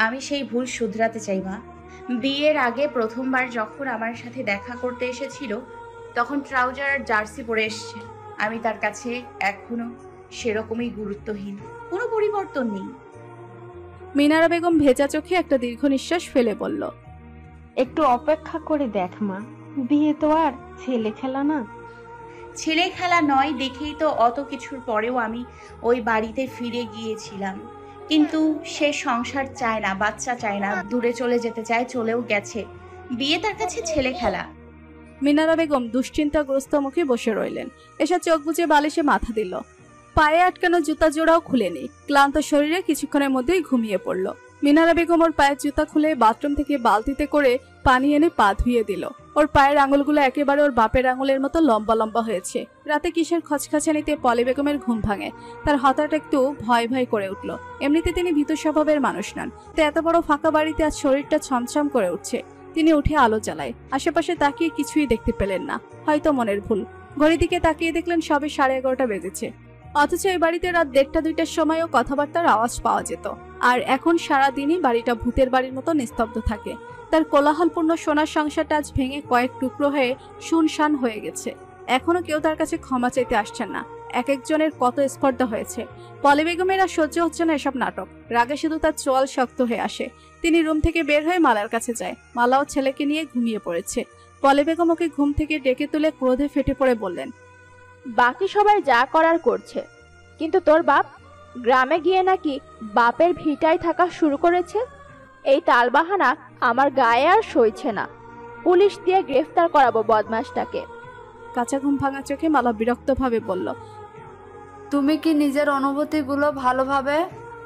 আমি সেই ভুল শুধরাতে চাই মা। বিয়ের আগে প্রথমবার যখন আমার সাথে দেখা করতে এসেছিল তখন ট্রাউজার আর জার্সি পরে এসছে। আমি তার কাছে এখনো সেরকমই গুরুত্বহীন, কোনো পরিবর্তন নেই। মিনারা বেগম ভেজা চোখে একটা দীর্ঘ নিঃশ্বাস ফেলে বলল, একটু অপেক্ষা করে দেখ মা, বিয়ে তো আর ছেলে খেলা না। ছেলে খেলা নয় দেখেই তো অত কিছুর পরেও আমি ওই বাড়িতে ফিরে গিয়েছিলাম। কিন্তু সে সংসার চায় না, বাচ্চা চায় না, দূরে চলে যেতে চায়, চলেও গেছে। বিয়ে তার কাছে ছেলে খেলা। মিনারা বেগম দুশ্চিন্তাগ্রস্ত মুখে বসে রইলেন। এসা চোখ বুজে বালিশে মাথা দিল। পায়ে আটকানো জুতা জোড়াও খুলেনি। ক্লান্ত শরীরে কিছুক্ষণের মধ্যেই ঘুমিয়ে পড়ল। মিনারা বেগম ওর পায়ের জুতা খুলে বাথরুম থেকে বালতিতে করে পানি এনে পা ধুয়ে দিল। ওর পায়ের আঙুলগুলো একেবারে ওর বাপের আঙুলের মতো লম্বা লম্বা হয়েছে। রাতে কিসের খচখাচানিতে পলি বেগমের ঘুম ভাঙে। তার হঠাৎ একটু ভয় ভয় করে উঠল। এমনিতে তিনি ভীতু স্বভাবের মানুষ নন, তো এত বড় ফাঁকা বাড়িতে আজ শরীরটা ছমছম করে উঠছে। তিনি উঠে আলো জ্বালায়। আশেপাশে তাকিয়ে কিছুই দেখতে পেলেন না, হয়তো মনের ভুল। ঘড়ির দিকে তাকিয়ে দেখলেন সবে 11:30 বেজেছে। অথচ এই বাড়িতে রাত 1:30-2টার সময়ও কথাবার্তার আওয়াজ পাওয়া যেত। আর এখন সারাদিনই বাড়িটা ভূতের বাড়ির মতো নিস্তব্ধ থাকে। তার কোলাহলপূর্ণ সোনার সংসারটা আজ ভেঙে কয়েক টুকরো হয়ে শুনশান হয়ে গেছে। এখনো কেউ তার কাছে ক্ষমা চাইতে আসছেন না। এক একজনের কত স্পর্ধা হয়েছে। পলি বেগমের আর সহ্য হচ্ছে না এসব নাটক। রাগে শুধু তার চোয়াল শক্ত হয়ে আসে। তিনি রুম থেকে বের হয়ে মালার কাছে যায়। মালাও ছেলেকে নিয়ে ঘুমিয়ে পড়েছে। পলি বেগম ওকে ঘুম থেকে ডেকে তুলে ক্রোধে ফেটে পড়ে বললেন, বাকি সবাই যা করার করছে, কিন্তু তোর বাপ গ্রামে গিয়ে নাকি বাপের ভিটায় থাকা শুরু করেছে। এই তালবাহানা আমার গায়ে আর সইছে না। পুলিশ দিয়ে গ্রেফতার করাবো বদমাশটাকে। কাঁচা ঘুম ভাঙা চোখে মালা বিরক্তভাবে বলল, তুমি কি নিজের অনুভূতিগুলো ভালোভাবে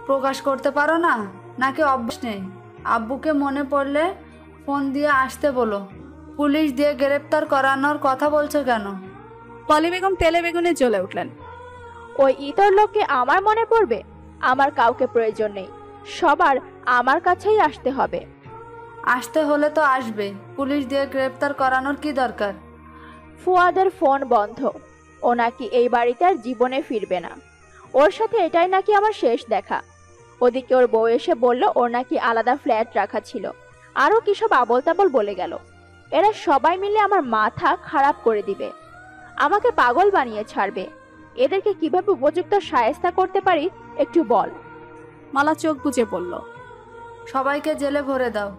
প্রকাশ করতে পারো না, নাকি অভ্যাস নেই? আব্বুকে মনে পড়লে ফোন দিয়ে আসতে বলো। পুলিশ দিয়ে গ্রেফতার করানোর কথা বলছো কেন? পলি বেগম তেলে বেগুনে জ্বলে উঠলেন। ওই ইতর লোককে আমার মনে পড়বে? আমার কাউকে প্রয়োজন নেই, সবার আমার কাছেই আসতে হবে। আসতে হলে তো আসবে, পুলিশ দিয়ে গ্রেফতার করানোর কি দরকার? ফুয়াদের ফোন বন্ধ, ও নাকি এই বাড়িতে আর জীবনে ফিরবে না। ওর সাথে এটাই নাকি আমার শেষ দেখা। ওদিকে ওর বউ এসে বলল ওর নাকি আলাদা ফ্ল্যাট রাখা ছিল, আরও কিসব আবল তাবল বলে গেল। এরা সবাই মিলে আমার মাথা খারাপ করে দিবে, আমাকে পাগল বানিয়ে ছাড়বে। এদেরকে কিভাবে উপযুক্ত শায়েস্তা করতে পারি একটু বল। মালা চোখ বুজে বলল, সবাইকে জেলে ভরে দাও।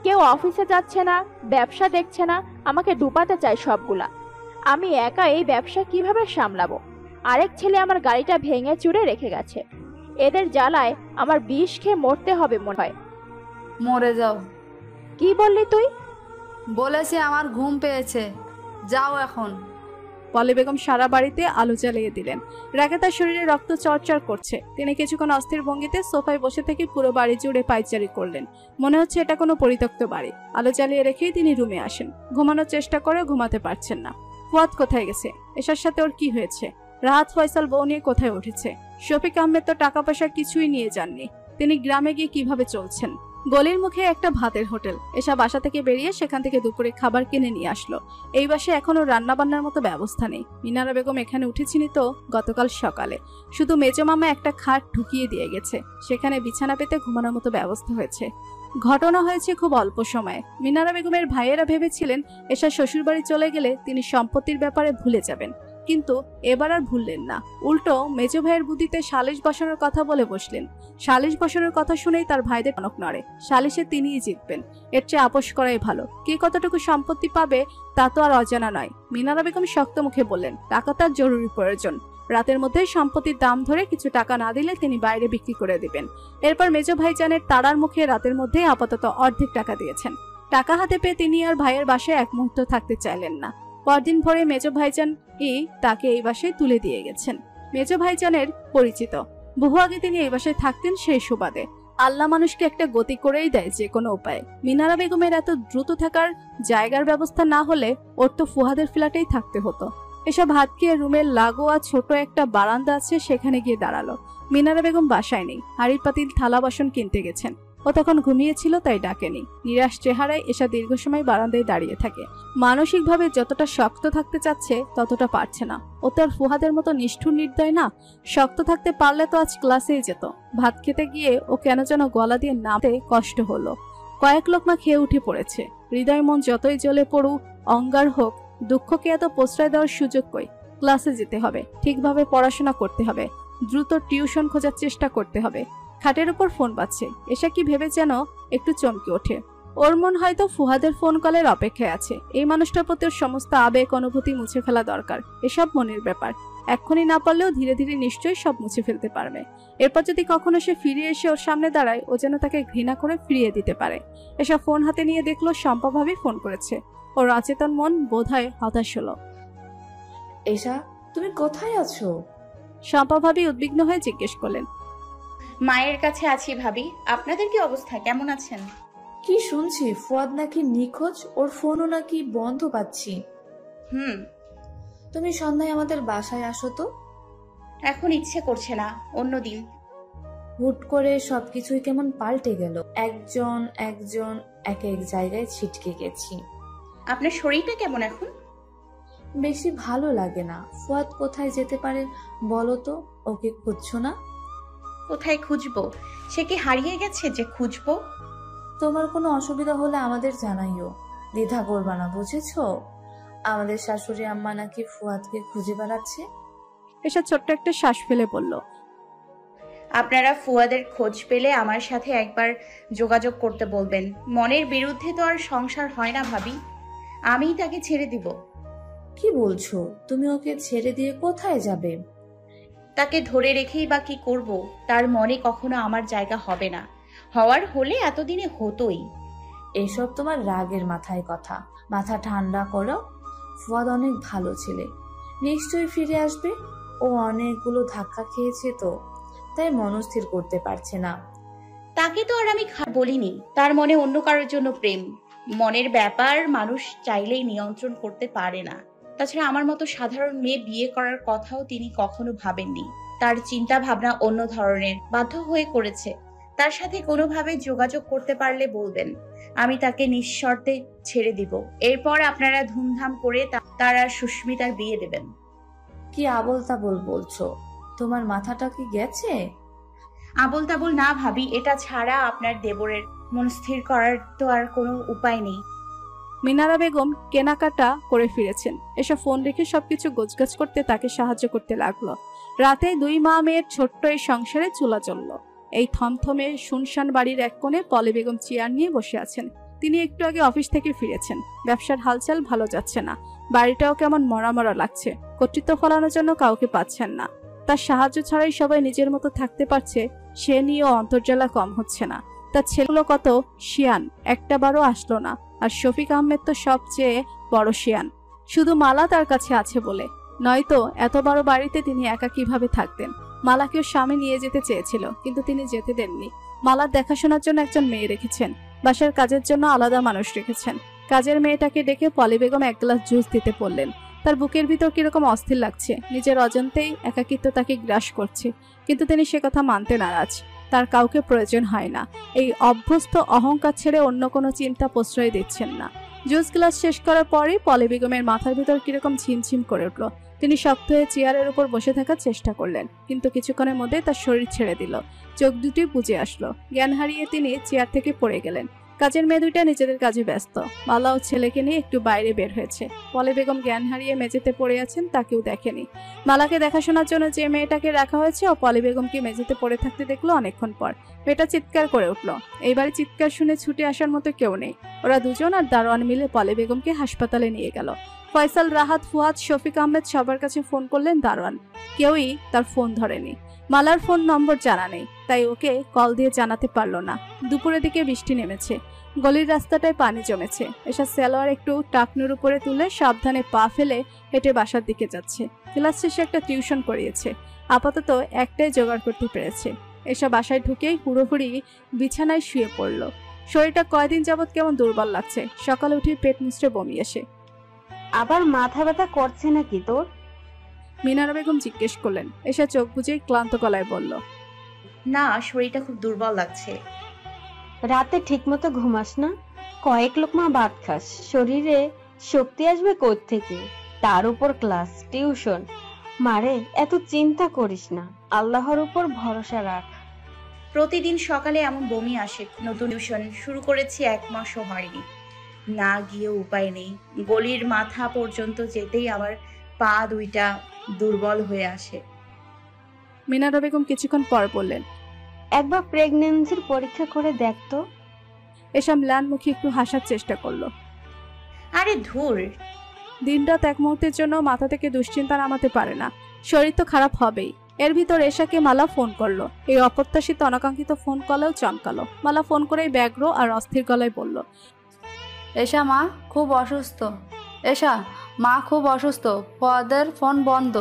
কেউ অফিসে যাচ্ছে না, ব্যবসা দেখছে না, আমাকে ডুবাতে চায় সবগুলা। আমি একা এই ব্যবসা কিভাবে সামলাবো? আরেক ছেলে আমার গাড়িটা ভেঙে চুরে রেখে গেছে। এদের জ্বালায় আমার বিষ খেয়ে মরতে হবে মনে হয়। মরে যাও। কি বললি তুই? বলেছি আমার ঘুম পেয়েছে, যাও এখন। পলি বেগম সারা বাড়িতে আলো জ্বালিয়ে দিলেন। রাগে তার শরীরে রক্ত চরচর করছে। তিনি কিছুক্ষণ অস্থির ভঙ্গিতে সোফায় বসে থেকে পুরো বাড়ি জুড়ে পায়চারি করলেন। মনে হচ্ছে এটা কোনো পরিত্যক্ত বাড়ি। আলো জ্বালিয়ে রেখেই তিনি রুমে আসেন। ঘুমানোর চেষ্টা করে ঘুমাতে পারছেন না। ফুয়াদ কোথায় গেছে? এসার সাথে ওর কি হয়েছে? রাহাত ফয়সাল বউ নিয়ে কোথায় উঠেছে? শফিক আহমেদ তো টাকা পয়সা কিছুই নিয়ে যাননি। তিনি গ্রামে গিয়ে কিভাবে চলছেন? গলির মুখে একটা ভাতের হোটেল। এসা বাসা থেকে বেরিয়ে সেখান থেকে দুপুরে খাবার কিনে নিয়ে আসলো। এই বাসায় এখনো রান্না বান্নার মতো ব্যবস্থা নেই। মিনারা বেগম এখানে উঠেছিনি তো গতকাল সকালে। শুধু মেজো মামা একটা খাট ঢুকিয়ে দিয়ে গেছে, সেখানে বিছানা পেতে ঘুমানোর মতো ব্যবস্থা হয়েছে। ঘটনা হয়েছে খুব অল্প সময়ে। মিনারা বেগমের ভাইয়েরা ভেবেছিলেন এসা শ্বশুরবাড়ি চলে গেলে তিনি সম্পত্তির ব্যাপারে ভুলে যাবেন, কিন্তু এবার আর ভুললেন না। উল্টো মেজো ভাইয়ের বুদ্ধিতে সালিশ বসানোর কথা বলে বসলেন। সালিশ বসানোর কথা শুনেই তার ভাইদের টনক নড়ে। সালিশে তিনিই জিতবেন, এর চেয়ে আপোষ করাই ভালো। কে কতটুকু সম্পত্তি পাবে তা তো আর অজানা নয়। মিনারা বেগম শক্ত মুখে বললেন, টাকা তার জরুরি প্রয়োজন। রাতের মধ্যেই সম্পত্তির দাম ধরে কিছু টাকা না দিলে তিনি বাইরে বিক্রি করে দিবেন। এরপর মেজো ভাইজানের তাড়ার মুখে রাতের মধ্যেই আপাতত অর্ধেক টাকা দিয়েছেন। টাকা হাতে পেয়ে তিনি আর ভাইয়ের বাসায় এক মুহূর্ত থাকতে চাইলেন না। পরদিন ভোরে মেজো ভাইজান তাকে এই বাসায় তুলে দিয়ে গেছেন। মেজো ভাইজানের পরিচিত, বহু আগে তিনি এই বাসায় থাকতেন সেই সুবাদে। আল্লাহ মানুষকে একটা গতি করেই দেয় যে কোনো উপায়ে। মিনারা বেগমের এত দ্রুত থাকার জায়গার ব্যবস্থা না হলে ওর তো ফুহাদের ফ্ল্যাটেই থাকতে হতো। এসব হাত খেয়ে রুমের লাগোয়া ছোট একটা বারান্দা আছে, সেখানে গিয়ে দাঁড়ালো। মিনারা বেগম বাসায় নেই, হাঁড়ি পাতিল থালা বাসন কিনতে গেছেন। ও তখন ঘুমিয়েছিল, তাই ডাকেনি। নিরাশ চেহারায় এসা দীর্ঘ সময় বারান্দায় দাঁড়িয়ে থাকে। মানসিকভাবে যতটা শক্ত থাকতে চাচ্ছে ততটা পারছে না। ও তো আর ফুহাদের মতো নিষ্ঠুর নির্দয় না। শক্ত থাকতে পারলে তো আজ ক্লাসেই যেত। ভাত খেতে গিয়ে ও কেন যেন গলা দিয়ে নামতে কষ্ট হলো। কয়েক লোকমা খেয়ে উঠে পড়েছে। হৃদয় মন যতই জ্বলে পড়ুক, অঙ্গার হোক, দুঃখকে এত প্রশ্রয় দেওয়ার সুযোগ কই। ক্লাসে যেতে হবে, ঠিকভাবে পড়াশোনা করতে হবে, দ্রুত টিউশন খোঁজার চেষ্টা করতে হবে। খাটের উপর ফোন বাজছে। এসা কি ভেবে যেন একটু চমকে ওঠে। ওর মন হয়তো ফুহাদের ফোন কলের অপেক্ষায় আছে। এই মানুষটার প্রতি ওর সমস্ত আবেগ অনুভূতি মুছে ফেলা দরকার। এসব মনের ব্যাপার। এক্ষুনি না পারলেও ধীরে ধীরে নিশ্চয়ই সব মুছে ফেলতে পারবে। এরপর যদি কখনো সে ফিরে এসে ওর সামনে দাঁড়ায়, ও যেন তাকে ঘৃণা করে ফিরিয়ে দিতে পারে। এসব ফোন হাতে নিয়ে দেখলো শম্পা ভাবি ফোন করেছে। ওর অচেতন মন বোধহয় হতাশ হলো। এশা, তুমি কোথায় আছো? শম্পা ভাবি উদ্বিগ্ন হয়ে জিজ্ঞেস করলেন। মায়ের কাছে আছি ভাবি। আপনাদের কি অবস্থা, কেমন আছেন? কি শুনছি ফুয়াদ নাকি নিখোঁজ, ওর ফোনও নাকি বন্ধ পাচ্ছি। তুমি সন্ধ্যায় আমাদের বাসায় আসো তো। এখন ইচ্ছে করছে না, অন্যদিন। হুট করে সবকিছুই কেমন পাল্টে গেল। একজন একজন এক এক জায়গায় ছিটকে গেছি। আপনার শরীরটা কেমন এখন? বেশি ভালো লাগে না। ফুয়াদ কোথায় যেতে পারে বলো তো? ওকে খুঁজছো না? কোথায় খুঁজবো? সে কি হারিয়ে গেছে যে খুঁজবো? তোমার কোনো অসুবিধা হলে আমাদের জানাইও, দ্বিধা করবা না, বুঝেছো? আমাদের শাশুড়ি আম্মা নাকি ফুয়াদকে খুঁজে বেড়াচ্ছে। এসা ছোট্ট একটা শ্বাস ফেলে বলল। আপনারা ফুয়াদের খোঁজ পেলে আমার সাথে একবার যোগাযোগ করতে বলবেন। মনের বিরুদ্ধে তো আর সংসার হয় না ভাবি। আমিই তাকে ছেড়ে দিব। কি বলছো? তুমি ওকে ছেড়ে দিয়ে কোথায় যাবে? তাকে ধরে রেখেই বা কি করব? তার মনে কখনো আমার জায়গা হবে না। হওয়ার হলে এতদিনে হতোই। এসব তোমার রাগের মাথায় কথা। মাথা ঠান্ডা করো। ফুয়াদ অনেক ভালো ছেলে, নিশ্চয়ই ফিরে আসবে। ও অনেকগুলো ধাক্কা খেয়েছে তো, তাই মনস্থির করতে পারছে না। তাকে তো আর আমি বলিনি তার মনে অন্য কারোর জন্য প্রেম। মনের ব্যাপার মানুষ চাইলেই নিয়ন্ত্রণ করতে পারে না। তাছাড়া আমার মতো সাধারণ মেয়ে বিয়ে করার কথাও তিনি কখনো ভাবেননি। তার চিন্তা ভাবনা অন্য ধরনের, বাধ্য হয়ে করেছে। তার সাথে কোনোভাবে যোগাযোগ করতে পারলে বলবেন, আমি তাকে নিঃশর্তে ছেড়ে দিব। এরপর আপনারা ধুমধাম করে তার আর সুস্মিতার বিয়ে দেবেন। কি আবল তাবল বলছো? তোমার মাথাটা কি গেছে? আবল তাবল না ভাবি, এটা ছাড়া আপনার দেবরের মন স্থির করার তো আর কোনো উপায় নেই। মিনারা বেগম কেনাকাটা করে ফিরেছেন। এসব ফোন রেখে সবকিছু গোছগাছ করতে তাকে সাহায্য করতে লাগলো। রাতে দুই মা মেয়ের ছোট্ট এই সংসারে চুলা জ্বলল। এই থমথমে শুনশান বাড়ির এক কোণে পলি বেগম চেয়ার নিয়ে বসে আছেন। তিনি একটু আগে অফিস থেকে ফিরেছেন। ব্যবসার হালচাল ভালো যাচ্ছে না। বাড়িটাও কেমন মরা মরা লাগছে। কর্তৃত্ব ফলানোর জন্য কাউকে পাচ্ছেন না। তার সাহায্য ছাড়াই সবাই নিজের মতো থাকতে পারছে, সে নিয়েও অন্তর্জালা কম হচ্ছে না। তার ছেলেগুলো কত শিয়ান, একটা বারও আসলো না। আর শফিক আহমেদ তো সবচেয়ে বড় শিয়ান, শুধু মালা তার কাছে আছে বলে। নয়তো এত বড় বাড়িতে তিনি একা কিভাবে থাকতেন। মালাকেও স্বামী নিয়ে যেতে চেয়েছিল, কিন্তু তিনি যেতে দেননি। মালার দেখাশোনার জন্য একজন মেয়ে রেখেছেন, বাসার কাজের জন্য আলাদা মানুষ রেখেছেন। কাজের মেয়েটাকে ডেকে পলি বেগম এক গ্লাস জুস দিতে বললেন। তার বুকের ভিতর কিরকম অস্থির লাগছে। নিজের অজান্তেই একাকিত্ব তাকে গ্রাস করছে, কিন্তু তিনি সে কথা মানতে নারাজ। তার কাউকে প্রয়োজন হয় না। এই অভ্যস্ত অহংকার ছেড়ে অন্য কোনো চিন্তা প্রশ্রয় দিচ্ছেন না। জুস গ্লাস শেষ করার পরই পলি বেগমের মাথার ভিতর কিরকম ঝিমঝিম করে উঠল। তিনি শক্ত হয়ে চেয়ারের উপর বসে থাকার চেষ্টা করলেন, কিন্তু কিছুক্ষণের মধ্যে তার শরীর ছেড়ে দিল। চোখ দুটি বুজে আসলো। জ্ঞান হারিয়ে তিনি চেয়ার থেকে পড়ে গেলেন। কাজের মেয়ে দুইটা নিজেদের কাজে ব্যস্ত। মালা ও ছেলেকে নিয়ে একটু বাইরে বের হয়েছে। পলি বেগম জ্ঞান হারিয়ে মেঝেতে পড়ে আছেন, তাকেও দেখেনি। মালাকে দেখাশোনার জন্য যে মেয়েটাকে রাখা হয়েছে ও পলি বেগমকে মেঝেতে পড়ে থাকতে দেখলো অনেকক্ষণ পর। মেয়েটা চিৎকার করে উঠল। এইবারে চিৎকার শুনে ছুটে আসার মতো কেউ নেই। ওরা দুজন আর দারোয়ান মিলে পলি বেগমকে হাসপাতালে নিয়ে গেল। ফয়সাল, রাহাত, ফুয়াদ, শফিক আহমেদ সবার কাছে ফোন করলেন দারোয়ান। কেউই তার ফোন ধরেনি। মালার ফোন নম্বর জানা নেই, তাই ওকে কল দিয়ে জানাতে পারলো না। দুপুরের দিকে বৃষ্টি নেমেছে। গলির রাস্তাটায় পানি জমেছে। এসব সেলোয়ার একটু টাকনুর উপরে তুলে সাবধানে পা ফেলে হেঁটে বাসার দিকে যাচ্ছে। ক্লাস শেষে একটা টিউশন করিয়েছে। আপাতত একটাই জোগাড় করতে পেরেছে। এসব বাসায় ঢুকেই পুরোপুরি বিছানায় শুয়ে পড়ল। শরীরটা কয়দিন যাবৎ কেমন দুর্বল লাগছে। সকালে উঠে পেট মুচড়ে বমি আসে। আবার মাথা ব্যথা করছে নাকি তোর? মিনারা বেগম জিজ্ঞেস করলেন। এসে চোখ বুজে ক্লান্ত গলায় বলল, না, শরীরটা খুব দুর্বল লাগছে। রাতে ঠিকমতো ঘুমাস না, কয়েক লোকমা ভাত খাস, শরীরে শক্তি আসবে কোত্থেকে? তার উপর ক্লাস, টিউশন। মারে, এত চিন্তা করিস না, আল্লাহর উপর ভরসা রাখ। প্রতিদিন সকালে এমন বমি আসে। নতুন টিউশন শুরু করেছি, 1 মাসও হয়নি। না গিয়ে উপায় নেই। গলির মাথা পর্যন্ত যেতেই আমার পা দুইটা দুর্বল হয়ে আসে। মিনারা বেগম কিছুক্ষণ পর বললেন, একবার প্রেগন্যান্সির পরীক্ষা করে দেখ তো। এসব ম্লান মুখে একটু হাসার চেষ্টা করলো। আরে ধুর। দিনরাত এক মুহূর্তের জন্য মাথা থেকে দুশ্চিন্তা নামাতে পারে না। শরীর তো খারাপ হবেই। এর ভিতর এশাকে মালা ফোন করলো। এই অপ্রত্যাশিত অনাকাঙ্ক্ষিত ফোন কলেও চমকালো। মালা ফোন করেই ব্যগ্র আর অস্থির গলায় বলল, এশা মা খুব অসুস্থ। এশা মা খুব অসুস্থ, ফুয়াদের ফোন বন্ধ।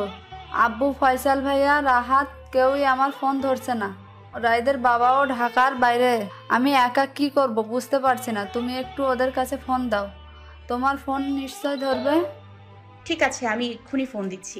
আব্বু, ফয়সাল ভাইয়া, রাহাত কেউই আমার ফোন ধরছে না। রাইদের বাবাও ঢাকার বাইরে। আমি একা কি করব বুঝতে পারছি না। তুমি একটু ওদের কাছে ফোন দাও, তোমার ফোন নিশ্চয় ধরবে। ঠিক আছে, আমি এক্ষুনি ফোন দিচ্ছি।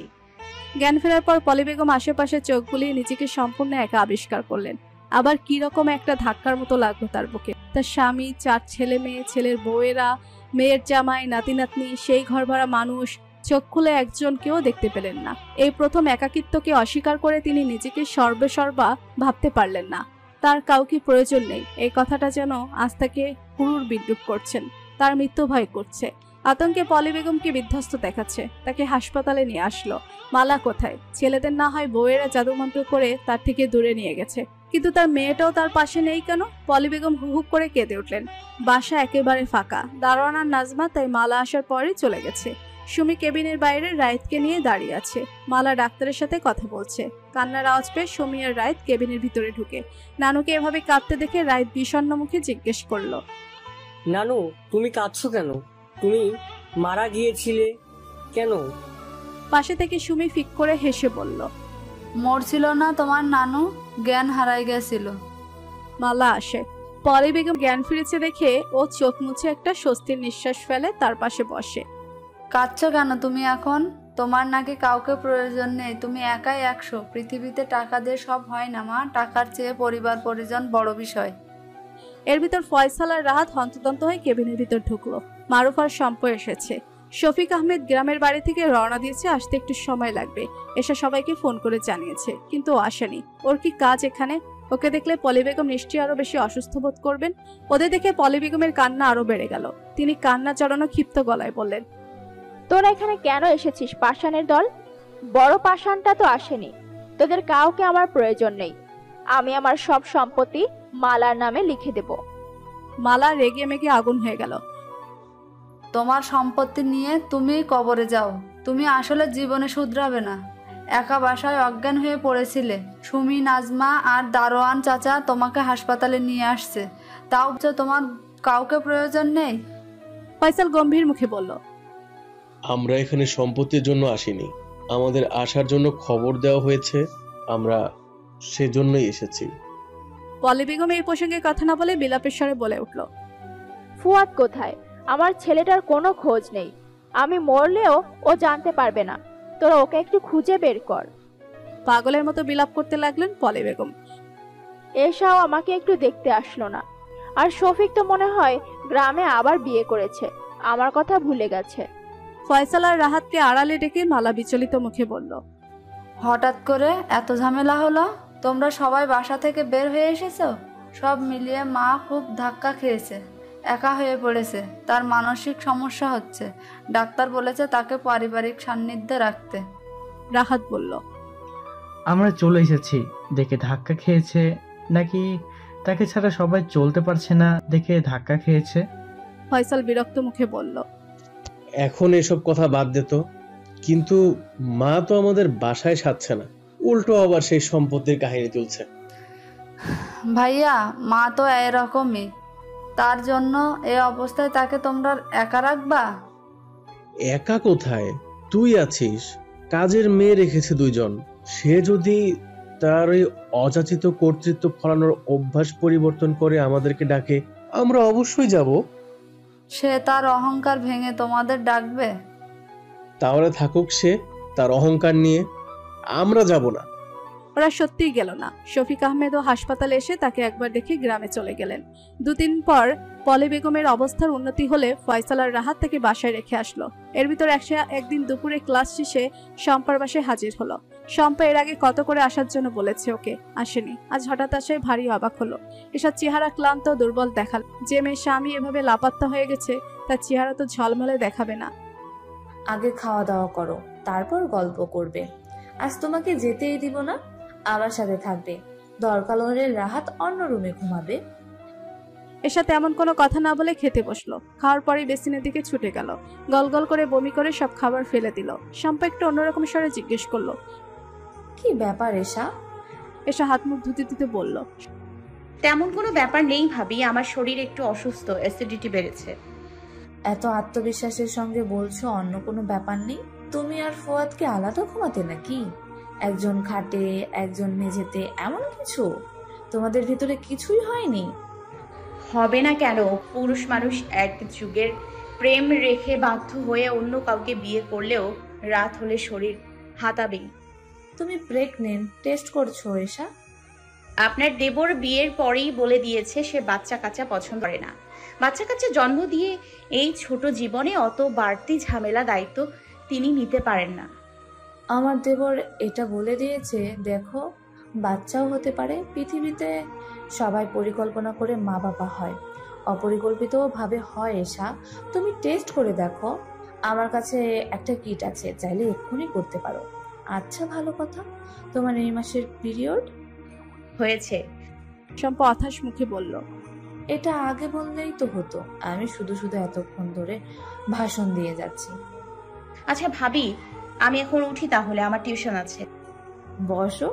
জ্ঞান ফেরার পর পলি বেগম আশেপাশে চোখ বুলিয়ে নিজেকে সম্পূর্ণ একা আবিষ্কার করলেন। আবার কি রকম একটা ধাক্কার মতো লাগলো তার বুকে। তার স্বামী, 4 ছেলে মেয়ে, ছেলের বউয়েরা, মেয়ের জামাই, নাতি নাতনি, সেই ঘর ভরা মানুষ, চোখ খুলে একজনকেও দেখতে পেলেন না। এই প্রথম একাকিত্বকে অস্বীকার করে তিনি নিজেকে সর্বেসর্বা ভাবতে পারলেন না। তার কাউকে প্রয়োজন নেই, এই কথাটা যেন আজ তাকে হুড়ুর বিদ্রুপ করছেন। তার মৃত্যু ভয় করছে। আতঙ্কে পলি বেগমকে বিধ্বস্ত দেখাচ্ছে। তাকে হাসপাতালে নিয়ে আসলো। মালা কোথায়? ছেলেদের না হয় বউয়েরা জাদুমন্ত্র করে তার থেকে দূরে নিয়ে গেছে, কিন্তু তার মেয়েটাও তার পাশে নেই কেন? পলি বেগম হুহুক করে কেঁদে উঠলেন। বাসা একেবারে ফাঁকা। দারোয়ান আর নাজমা তাই মালা আসার পরে চলে গেছে। সুমি কেবিনের বাইরে রাইতকে নিয়ে দাঁড়িয়ে আছে। মালা ডাক্তারের সাথে কথা বলছে। কান্নার আওয়াজ পেয়ে সুমি আর রাইত কেবিনের ভিতরে ঢুকে নানুকে এভাবে কাঁদতে দেখে রাইত বিষণ্ণ মুখে জিজ্ঞেস করলো, নানু, তুমি কাঁদছো কেন? তুমি মারা গিয়েছিলে কেন? পাশে থেকে সুমি ফিক করে হেসে বলল, মরছিল না তোমার নানু, জ্ঞান হারাই গেছিল। মালা আসে। পলি বেগম জ্ঞান ফিরেছে দেখে ও চোখ মুছে একটা স্বস্তির নিঃশ্বাস ফেলে তার পাশে বসে। কাঁদছো কেন তুমি এখন? তোমার নাকি কাউকে প্রয়োজন নেই, তুমি একাই 100। পৃথিবীতে টাকা দিয়ে সব হয় না মা, টাকার চেয়ে পরিবার পরিজন বড় বিষয়। এর ভিতর ফয়সাল আর রাহাত হন্তদন্ত হয়ে কেবিনের ভিতর ঢুকলো। মারুফ আর শম্প এসেছে। শফিক আহমেদ গ্রামের বাড়ি থেকে রওনা দিয়েছে, আসতে একটু সময় লাগবে। এসে সবাইকে ফোন করে জানিয়েছে, কিন্তু ও আসেনি। ওর কি কাজ এখানে? ওকে দেখলে পলি বেগম নিশ্চয়ই আরো বেশি অসুস্থ বোধ করবেন। ওদের দেখে পলি বেগমের কান্না আরো বেড়ে গেল। তিনি কান্না জড়ানো ক্ষিপ্ত গলায় বললেন, তোরা এখানে কেন এসেছিস পাষাণের দল? বড় পাষাণটা তো আসেনি। তোদের কাউকে আমার প্রয়োজন নেই। আমি আমার সব সম্পত্তি মালার নামে লিখে দেব। মালা রেগে মেগে আগুন হয়ে গেল। তোমার সম্পত্তি নিয়ে তুমি কবরে যাও। তুমি আসলে জীবনে শুধরাবে না। একা বাসায় অজ্ঞান হয়ে পড়েছিলে। সুমি, নাজমা আর দারোয়ান চাচা তোমাকে হাসপাতালে নিয়ে আসছে, তাও তোমার কাউকে প্রয়োজন নেই। ফয়সাল গম্ভীর মুখে বলল, আমরা এখানে সম্পত্তির জন্য আসিনি, আমাদের আসার জন্য খবর দেওয়া হয়েছে, আমরা সেজন্যই এসেছি। পলি বেগম এই প্রসঙ্গে কথা না বলে বিলাপের স্বরে বলে উঠল, ফুয়াদ কোথায়? আমার ছেলেটার কোনো খোঁজ নেই। আমি মরলেও ও জানতে পারবে না। তোরা ওকে একটু খুঁজে বের কর। পাগলের মতো বিলাপ করতে লাগলেন পলি বেগম। এসাও আমাকে একটু দেখতে আসলো না। আর শফিক তো মনে হয় গ্রামে আবার বিয়ে করেছে, আমার কথা ভুলে গেছে। ফয়সাল আর রাহাতকে আড়ালে ডেকে মালা বিচলিত মুখে বলল, হঠাৎ করে এত ঝামেলা হলো? তোমরা সবাই বাসা থেকে বের হয়ে এসেছো? সব মিলিয়ে মা খুব ধাক্কা খেয়েছে, একা হয়ে পড়েছে, তার মানসিক সমস্যা হচ্ছে। ডাক্তার বলেছে তাকে পারিবারিক সান্নিধ্যে রাখতে। রাহাত বলল, আমরা চলে এসেছি দেখে ধাক্কা খেয়েছে, নাকি তাকে ছাড়া সবাই চলতে পারছে না দেখে ধাক্কা খেয়েছে? ফয়সাল বিরক্ত মুখে বলল, এখন এসব কথা বাদ দে তো। কিন্তু মা তো আমাদের বাসায় সাচ্ছে না, উল্টো আবার সেই সম্পত্তির কাহিনী তুলছে। ভাইয়া, মা তো এরকমই, তার জন্য এই অবস্থায় তাকে তোমরা একা রাখবা? একা কোথায়? তুই আছিস, কাজের মেয়ে রেখেছে 2 জন। সে যদি তার ওই অযাচিত কর্তৃত্ব ফলানোর অভ্যাস পরিবর্তন করে আমাদেরকে ডাকে, আমরা অবশ্যই যাব। সে তার অহংকার ভেঙে তোমাদের ডাকবে? তাহলে থাকুক সে তার অহংকার নিয়ে, আমরা যাব না। ওরা সত্যিই গেল না। শফিক আহমেদও হাসপাতালে এসে তাকে একবার দেখে গ্রামে চলে গেলেন। 2 দিন পর পলি বেগমের অবস্থার উন্নতি হলে ফয়সাল আর রাহাত তাকে বাসায় রেখে আসলো। এর ভিতর একদিন দুপুরে ক্লাস শেষে শম্পার বাসায় হাজির হলো। শম্পা এর আগে কত করে আসার জন্য বলেছে ওকে, আসেনি। আজ হঠাৎ আসায় ভারী অবাক হলো। এসব চেহারা ক্লান্ত দুর্বল দেখাল। যে মেয়ের স্বামী এভাবে লাপাত্তা হয়ে গেছে তার চেহারা তো ঝলমলে দেখাবে না। আগে খাওয়া দাওয়া করো, তারপর গল্প করবে। আজ তোমাকে যেতেই দিব না, আমার সাথে থাকবে। দরকার হলে রাহাত অন্য রুমে ঘুমাবে। এর সাথে এমন কোনো কথা না বলে খেতে বসলো। খাওয়ার পরে বেসিনের দিকে ছুটে গেল। গলগল করে বমি করে সব খাবার ফেলে দিল। শম্পা একটু অন্যরকম স্বরে জিজ্ঞেস করলো, কি ব্যাপার এসা? এসা হাত মুখ ধুতে ধুতে বলল, তেমন কোনো ব্যাপার নেই ভাবি, আমার শরীর একটু অসুস্থ, অ্যাসিডিটি বেড়েছে। এত আত্মবিশ্বাসের সঙ্গে বলছো অন্য কোনো ব্যাপার নেই? তুমি আর ফুয়াদকে আলাদা ঘুমাতে নাকি? একজন খাটে একজন মেঝেতে, এমন কিছু তোমাদের ভিতরে কিছুই হয়নি? হবে না কেন? পুরুষ মানুষ এক যুগের প্রেম রেখে বাধ্য হয়ে অন্য কাউকে বিয়ে করলেও রাত হলে শরীর হাতাবেই। তুমি প্রেগনেন্ট, টেস্ট করছো এসা? আপনার দেবর বিয়ের পরেই বলে দিয়েছে সে বাচ্চা কাচ্চা পছন্দ করে না। বাচ্চা কাচ্চা জন্ম দিয়ে এই ছোট জীবনে অত বাড়তি ঝামেলা দায়িত্ব তিনি নিতে পারেন না। আমার দেবর এটা বলে দিয়েছে, দেখো বাচ্চাও হতে পারে। পৃথিবীতে সবাই পরিকল্পনা করে মা বাবা হয়, অপরিকল্পিতও ভাবে হয় এসা। তুমি টেস্ট করে দেখো, আমার কাছে একটা কিট আছে, চাইলে এক্ষুনি করতে পারো। আচ্ছা ভালো কথা, তোমার এই মাসের পিরিয়ড হয়েছে? শম্পা অথাস মুখে বলল, এটা আগে বললেই তো হতো, আমি শুধু শুধু এতক্ষণ ধরে ভাষণ দিয়ে যাচ্ছি। আচ্ছা ভাবি, আমি এখন উঠি তাহলে, আমার টিউশন আছে। বসো,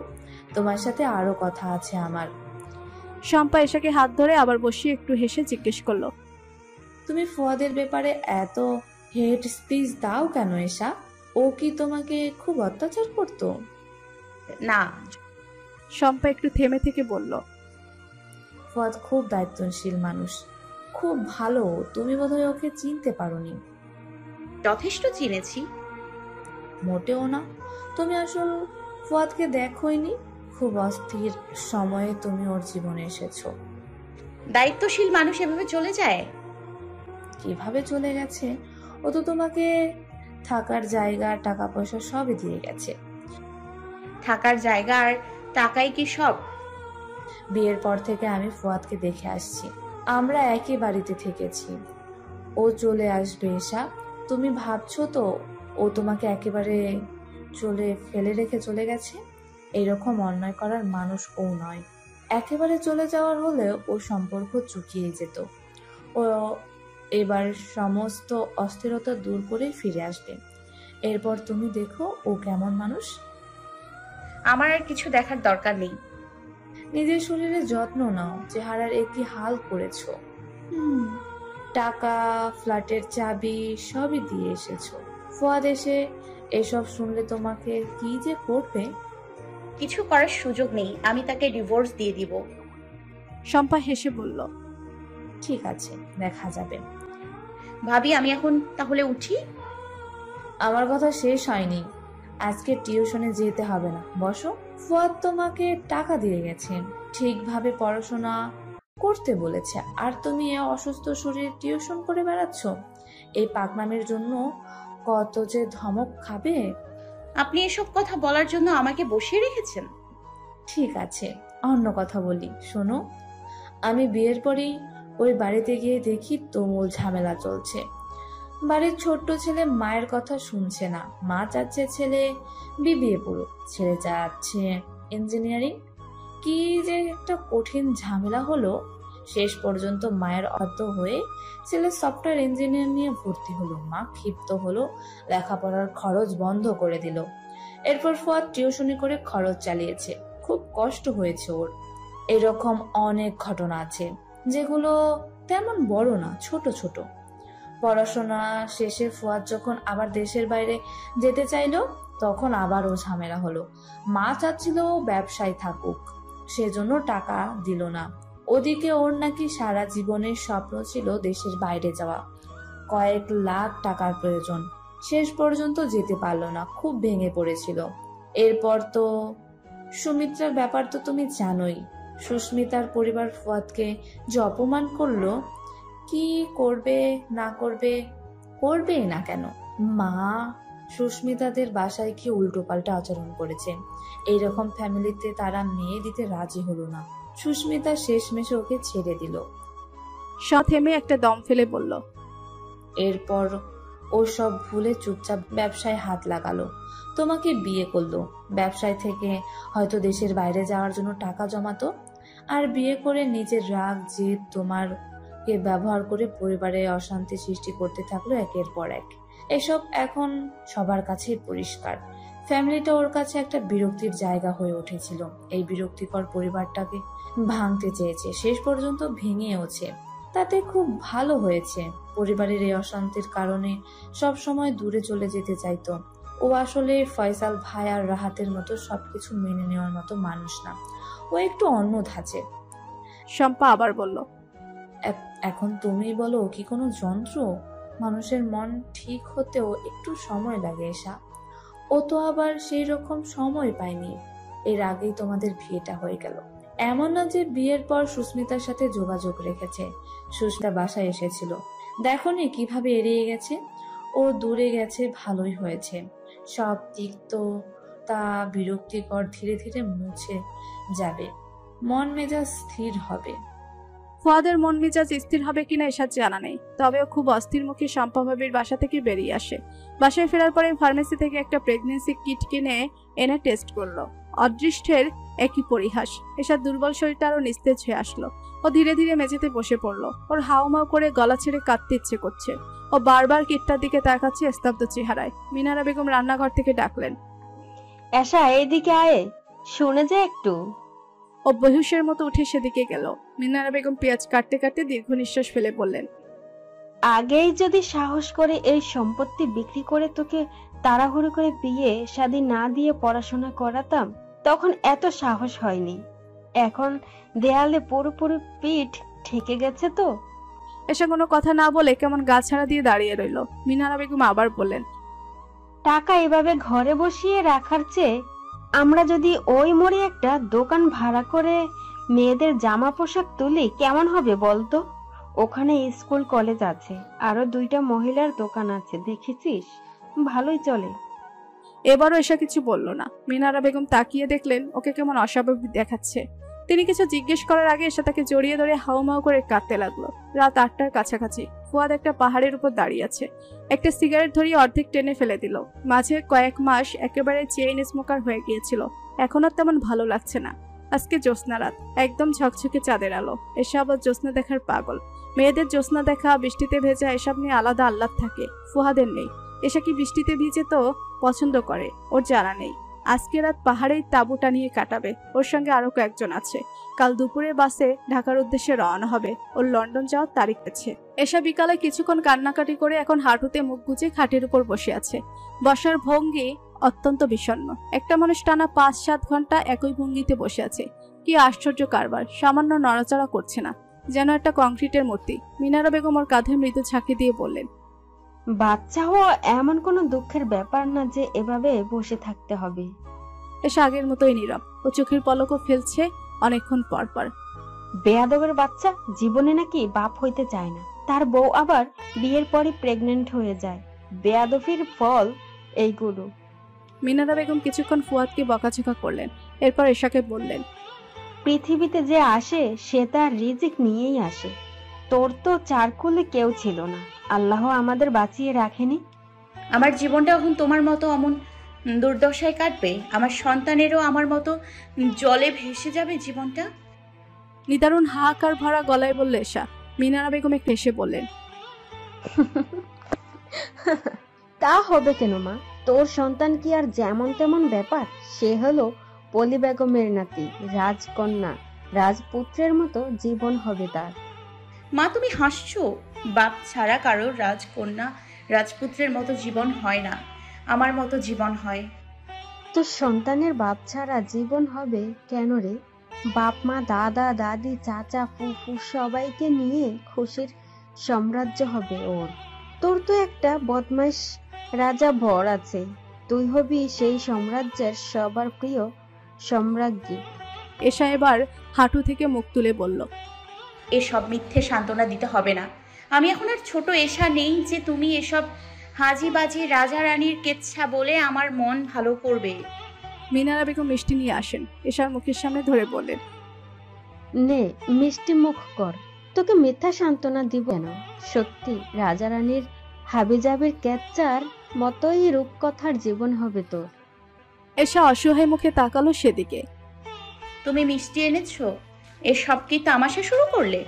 তোমার সাথে আরো কথা আছে আমার। শম্পা এসাকে হাত ধরে আবার বসিয়ে একটু হেসে জিজ্ঞেস করলো, তুমি ফুয়াদের ব্যাপারে এত হেড স্পিচ দাও কেন এসা? ও কি তোমাকে খুব অত্যাচার করতো? না। শম্পা একটু থেমে থেকে বলল, ফুয়াদ খুব দায়িত্বশীল মানুষ, খুব ভালো। তুমি বোধহয় ওকে চিনতে পারোনি। যথেষ্ট চিনেছি। মোটেও না, তুমি আসল ফুয়াদকে দেখোইনি। খুব অস্থির সময়ে তুমি ওর জীবনে এসেছো। দায়িত্বশীল মানুষ এভাবে চলে যায়? কিভাবে চলে গেছে? ও তো তোমাকে থাকার জায়গা, টাকা পয়সা সবই দিয়ে গেছে। থাকার জায়গা আর টাকাই কি সব? বিয়ের পর থেকে আমি ফুয়াদকে দেখে আসছি, আমরা একই বাড়িতে থেকেছি। ও চলে আসবে এসা, তুমি ভাবছো তো ও তোমাকে একেবারে ফেলে রেখে চলে গেছে? এরকম অন্যায় করার মানুষ ও নয়। একেবারে চলে যাওয়ার হলে ও সম্পর্ক চুকিয়ে যেত। ও এবার সমস্ত অস্থিরতা দূর করে ফিরে আসবে। এরপর তুমি দেখো ও কেমন মানুষ। আমার আর কিছু দেখার দরকার নেই। নিজের শরীরের যত্ন নাও, চেহারার একই হাল করেছো। টাকা, ফ্ল্যাটের চাবি সবই দিয়ে এসেছো। ফুয়াদ এসে এসব শুনলে তোমাকে কি যে করবে। কিছু করার সুযোগ নেই, আমি তাকে ডিভোর্স দিয়ে দিব। শম্পা হেসে বলল, ঠিক আছে, দেখা যাবে। ভাবি আমি এখন তাহলে উঠি? আমার কথা শেষ হয়নি। আজকে টিউশনে যেতে হবে না, বসো। ফুয়াদ তোমাকে টাকা দিয়ে গেছে, ঠিকভাবে পড়াশোনা করতে বলেছে, আর তুমি এ অসুস্থ শরীর টিউশন করে বেড়াচ্ছ। এই পাকনামের জন্য কত যে ধমক খাবে। আপনি এসব কথা বলার জন্য আমাকে বসিয়ে রেখেছেন? ঠিক আছে, অন্য কথা বলি, শোনো। আমি বিয়ের পরেই ওই বাড়িতে গিয়ে দেখি তুমুল ঝামেলা চলছে। বাড়ির ছোট্ট ছেলে মায়ের কথা শুনছে না। মা চাচ্ছে ছেলে বিবিএ পড়ুক, ছেলে চাচ্ছে ইঞ্জিনিয়ারিং। কি যে একটা কঠিন ঝামেলা হলো। শেষ পর্যন্ত মায়ের অর্থ হয়ে ছেলে সফটওয়্যার ইঞ্জিনিয়ার নিয়ে ভর্তি হলো। মা ক্ষিপ্ত হলো, লেখাপড়ার খরচ বন্ধ করে দিল। এরপর ফুয়াদ টিউশনি করে খরচ চালিয়েছে। খুব কষ্ট হয়েছে ওর। এরকম অনেক ঘটনা আছে যেগুলো তেমন বড় না, ছোট ছোট। পড়াশোনা শেষে ফুয়াদ যখন আবার দেশের বাইরে যেতে চাইলো, তখন আবার ও ঝামেলা হলো। মা চাচ্ছিল ও ব্যবসায় থাকুক, সেজন্য টাকা দিল না। ওদিকে ওর নাকি সারা জীবনের স্বপ্ন ছিল দেশের বাইরে যাওয়া, কয়েক লাখ টাকার প্রয়োজন। শেষ পর্যন্ত যেতে পারলো না, খুব ভেঙে পড়েছিল। এরপর তো সুমিত্রার ব্যাপার তো তুমি জানোই। সুস্মিতার পরিবার ফুয়াদকে যে অপমান করলো, কি করবে না করবে, করবেই না কেন। মা সুস্মিতাদের বাসায় কি উল্টোপাল্টা আচরণ করেছে। এইরকম ফ্যামিলিতে তারা মেয়ে দিতে রাজি হলো না। সুস্মিতা শেষমেশে ওকে ছেড়ে দিল। থেমে একটা দম ফেলে বলল, এরপর ও সব ভুলে চুপচাপ ব্যবসায় হাত লাগালো, তোমাকে বিয়ে করলো। ব্যবসায় থেকে হয়তো দেশের বাইরে যাওয়ার জন্য টাকা জমাতো, আর বিয়ে করে নিজের রাগ জেদ তোমারকে ব্যবহার করে পরিবারে অশান্তি সৃষ্টি করতে থাকলো একের পর এক। এসব এখন সবার কাছেই পরিষ্কার। ফ্যামিলিটা ওর কাছে একটা বিরক্তির জায়গা হয়ে উঠেছিল। এই বিরক্তিকর পরিবারটাকে ভাঙতে চেয়েছে, শেষ পর্যন্ত ভেঙেওছে। তাতে খুব ভালো হয়েছে। পরিবারের এই অশান্তির কারণে সব সময় দূরে চলে যেতে চাইতো। ও আসলে ফয়সাল ভাই আর রাহাতের মতো সবকিছু মেনে নেওয়ার মতো মানুষ না। ও একটু অন্য ধাঁচের। শম্পা আবার বলল, এখন তুমি বলো, ও কি কোনো যন্ত্র? মানুষের মন ঠিক হতেও একটু সময় লাগে এসা। ও তো আবার সেই রকম সময় পায়নি। এর আগেই তোমাদের বিয়েটা হয়ে গেল। এমন না যে বিয়ের পর সুস্মিতার সাথে যোগাযোগ রেখেছে। সুস্মিতা বাসায় এসেছিল, দেখোনি কিভাবে এড়িয়ে গেছে। ও দূরে গেছে, ভালোই হয়েছে। সব তিক্ততা বিরক্তিকর ধীরে ধীরে মুছে যাবে, মন মেজাজ স্থির হবে। ফুয়াদের মন মেজাজ স্থির হবে কিনা এসব জানা নেই, তবেও খুব অস্থির মুখে শম্পা ভাবির বাসা থেকে বেরিয়ে আসে। বাসায় ফেরার পরে ফার্মেসি থেকে একটা প্রেগনেন্সি কিট কিনে এনে টেস্ট করলো। অদৃষ্টের একই পরিহাস। এসব দুর্বল শরীরটা আরো নিস্তেজ হয়ে আসলো। ও ধীরে ধীরে মেঝেতে বসে পড়লো। ওর হাউমাউ করে গলা ছেড়ে কাঁদতে ইচ্ছে করছে। ও বারবার কিটটার দিকে তাকাচ্ছে স্তব্ধ চেহারায়। মিনারা বেগম রান্নাঘর থেকে ডাকলেন, এসা এইদিকে আয়, শুনে যা একটু। ও বেহুশের মতো উঠে সেদিকে গেল। মিনারা বেগম পেঁয়াজ কাটতে কাটতে দীর্ঘ নিঃশ্বাস ফেলে বললেন, আগেই যদি সাহস করে এই সম্পত্তি বিক্রি করে তোকে তাড়াহুড়ো করে বিয়ে শাদী না দিয়ে পড়াশোনা করাতাম, তখন এত সাহস হয়নি। এখন দেয়ালে পুরোপুরি পিঠ ঠেকে গেছে তো। এসব কোনো কথা না বলে কেমন গা ছাড়া দিয়ে দাঁড়িয়ে রইল। মিনারা বেগম আবার বললেন, টাকা এভাবে ঘরে বসিয়ে রাখার চেয়ে আমরা যদি ওই মোড়ে একটা দোকান ভাড়া করে মেয়েদের জামা পোশাক তুলি কেমন হবে বলতো? ওখানে স্কুল কলেজ আছে, আরো 2টা মহিলার দোকান আছে, দেখেছিস? ভালোই চলে। এবারও এসা কিছু বলল না। মিনারা বেগম তাকিয়ে দেখলেন ওকে কেমন অস্বাভাবিক দেখাচ্ছে। তিনি কিছু জিজ্ঞেস করার আগে এসে তাকে জড়িয়ে ধরে হাউমাউ করে কাঁদতে লাগলো। রাত 8টার কাছাকাছি। ফুয়াদ একটা পাহাড়ের উপর দাঁড়িয়ে আছে। একটা সিগারেট ধরিয়ে অর্ধেক টেনে ফেলে দিল। মাঝে কয়েক মাস একেবারে চেইন স্মোকার হয়ে গিয়েছিল। এখন আর তেমন ভালো লাগছে না। আজকে জ্যোৎস্না রাত, একদম ঝকঝকে চাঁদের আলো। এসব আবার জ্যোৎস্না দেখার পাগল। মেয়েদের জ্যোৎস্না দেখা, বৃষ্টিতে ভেজা এসব নিয়ে আলাদা আহ্লাদ থাকে। ফুয়াদের নেই। এসা কি বৃষ্টিতে ভিজে তো পছন্দ করে, ওর জানা নেই। আজকে রাত পাহাড়েই তাঁবু টানিয়ে কাটাবে। ওর সঙ্গে আরো কয়েকজন আছে। কাল দুপুরে বাসে ঢাকার উদ্দেশ্যে রওনা হবে। ওর লন্ডন যাওয়ার তারিখ আছে। এসা বিকালে কিছুক্ষণ কান্নাকাটি করে এখন হাঁটুতে মুখ গুজে খাটের উপর বসে আছে। বসার ভঙ্গি অত্যন্ত বিষণ্ণ। একটা মানুষ টানা 5-7 ঘন্টা একই ভঙ্গিতে বসে আছে। কি আশ্চর্য কারবার, সামান্য নড়াচড়া করছে না, যেন একটা কংক্রিটের মূর্তি। মিনারা বেগম ওর কাঁধে মৃদু ঝাঁকি দিয়ে বললেন, বাচ্চা হওয়া এমন কোনো দুঃখের ব্যাপার না যে এভাবে বসে থাকতে হবে। এসা আগের মতোই নীরব। ও চোখের পলকও ফেলছে অনেকক্ষণ পর পর। বেয়াদবের বাচ্চা জীবনে নাকি বাপ হইতে চায় না, তার বউ আবার বিয়ের পরে প্রেগনেন্ট হয়ে যায়। বেয়াদবির ফল এইগুলো। মিনারা বেগম কিছুক্ষণ ফুয়াদকে বকাঝকা করলেন। এরপর এশাকে বললেন, পৃথিবীতে যে আসে সে তার রিজিক নিয়েই আসে। তোর তো চারকুলে কেউ ছিল না, আল্লাহ আমাদের বাঁচিয়ে রাখেনি। আমার জীবনটা এখন তোমার মতো অমন দুর্দশায় কাটবে? আমার সন্তানেরও আমার মতো জলে ভেসে যাবে জীবনটা? নিদারুণ হাহাকার ভরা গলায় বললে এশা। মিনারা বেগম একটু হেসে বললেন, তা হবে কেন মা? তোর সন্তান কি আর যেমন তেমন ব্যাপার? সে হলো পলি বেগমের নাতি, রাজকন্যা, রাজপুত্রের মতো জীবন হবে তার। মা, তুমি হাসছো? বাপ ছাড়া কারো রাজকন্যা রাজপুত্রের মতো জীবন হয় না, আমার মতো জীবন হয়। তোর সন্তানের বাপ ছাড়া জীবন হবে কেন রে? বাপ মা, দাদা দাদি, চাচা ফুফু সবাইকে নিয়ে খুশির সাম্রাজ্য হবে ওর। তোর তো একটা বদমাইশ রাজা বর আছে, তুই হবি সেই সাম্রাজ্যের সবার প্রিয় সম্রাজ্ঞী। এশা এবার হাঁটু থেকে মুখ তুলে বলল, এসব মিথ্যে সান্ত্বনা দিতে হবে না। আমি এখন আর ছোট এশা নেই যে তুমি এসব হাজিবাজি রাজা রানীর কেচ্ছা বলে আমার মন ভালো করবে। মিনারা বেগম মিষ্টি নিয়ে আসেন, এশার মুখের সামনে ধরে বললেন, নে মিষ্টি মুখ কর, তোকে মিথ্যা সান্ত্বনা দিব না। সত্যি রাজা রানীর হাবিজাবির কেচ্চার মতোই রূপকথার জীবন হবে তোর। এশা অসহায় মুখে তাকালো সেদিকে। তুমি মিষ্টি এনেছো? এসব কি তামাশা শুরু করলে?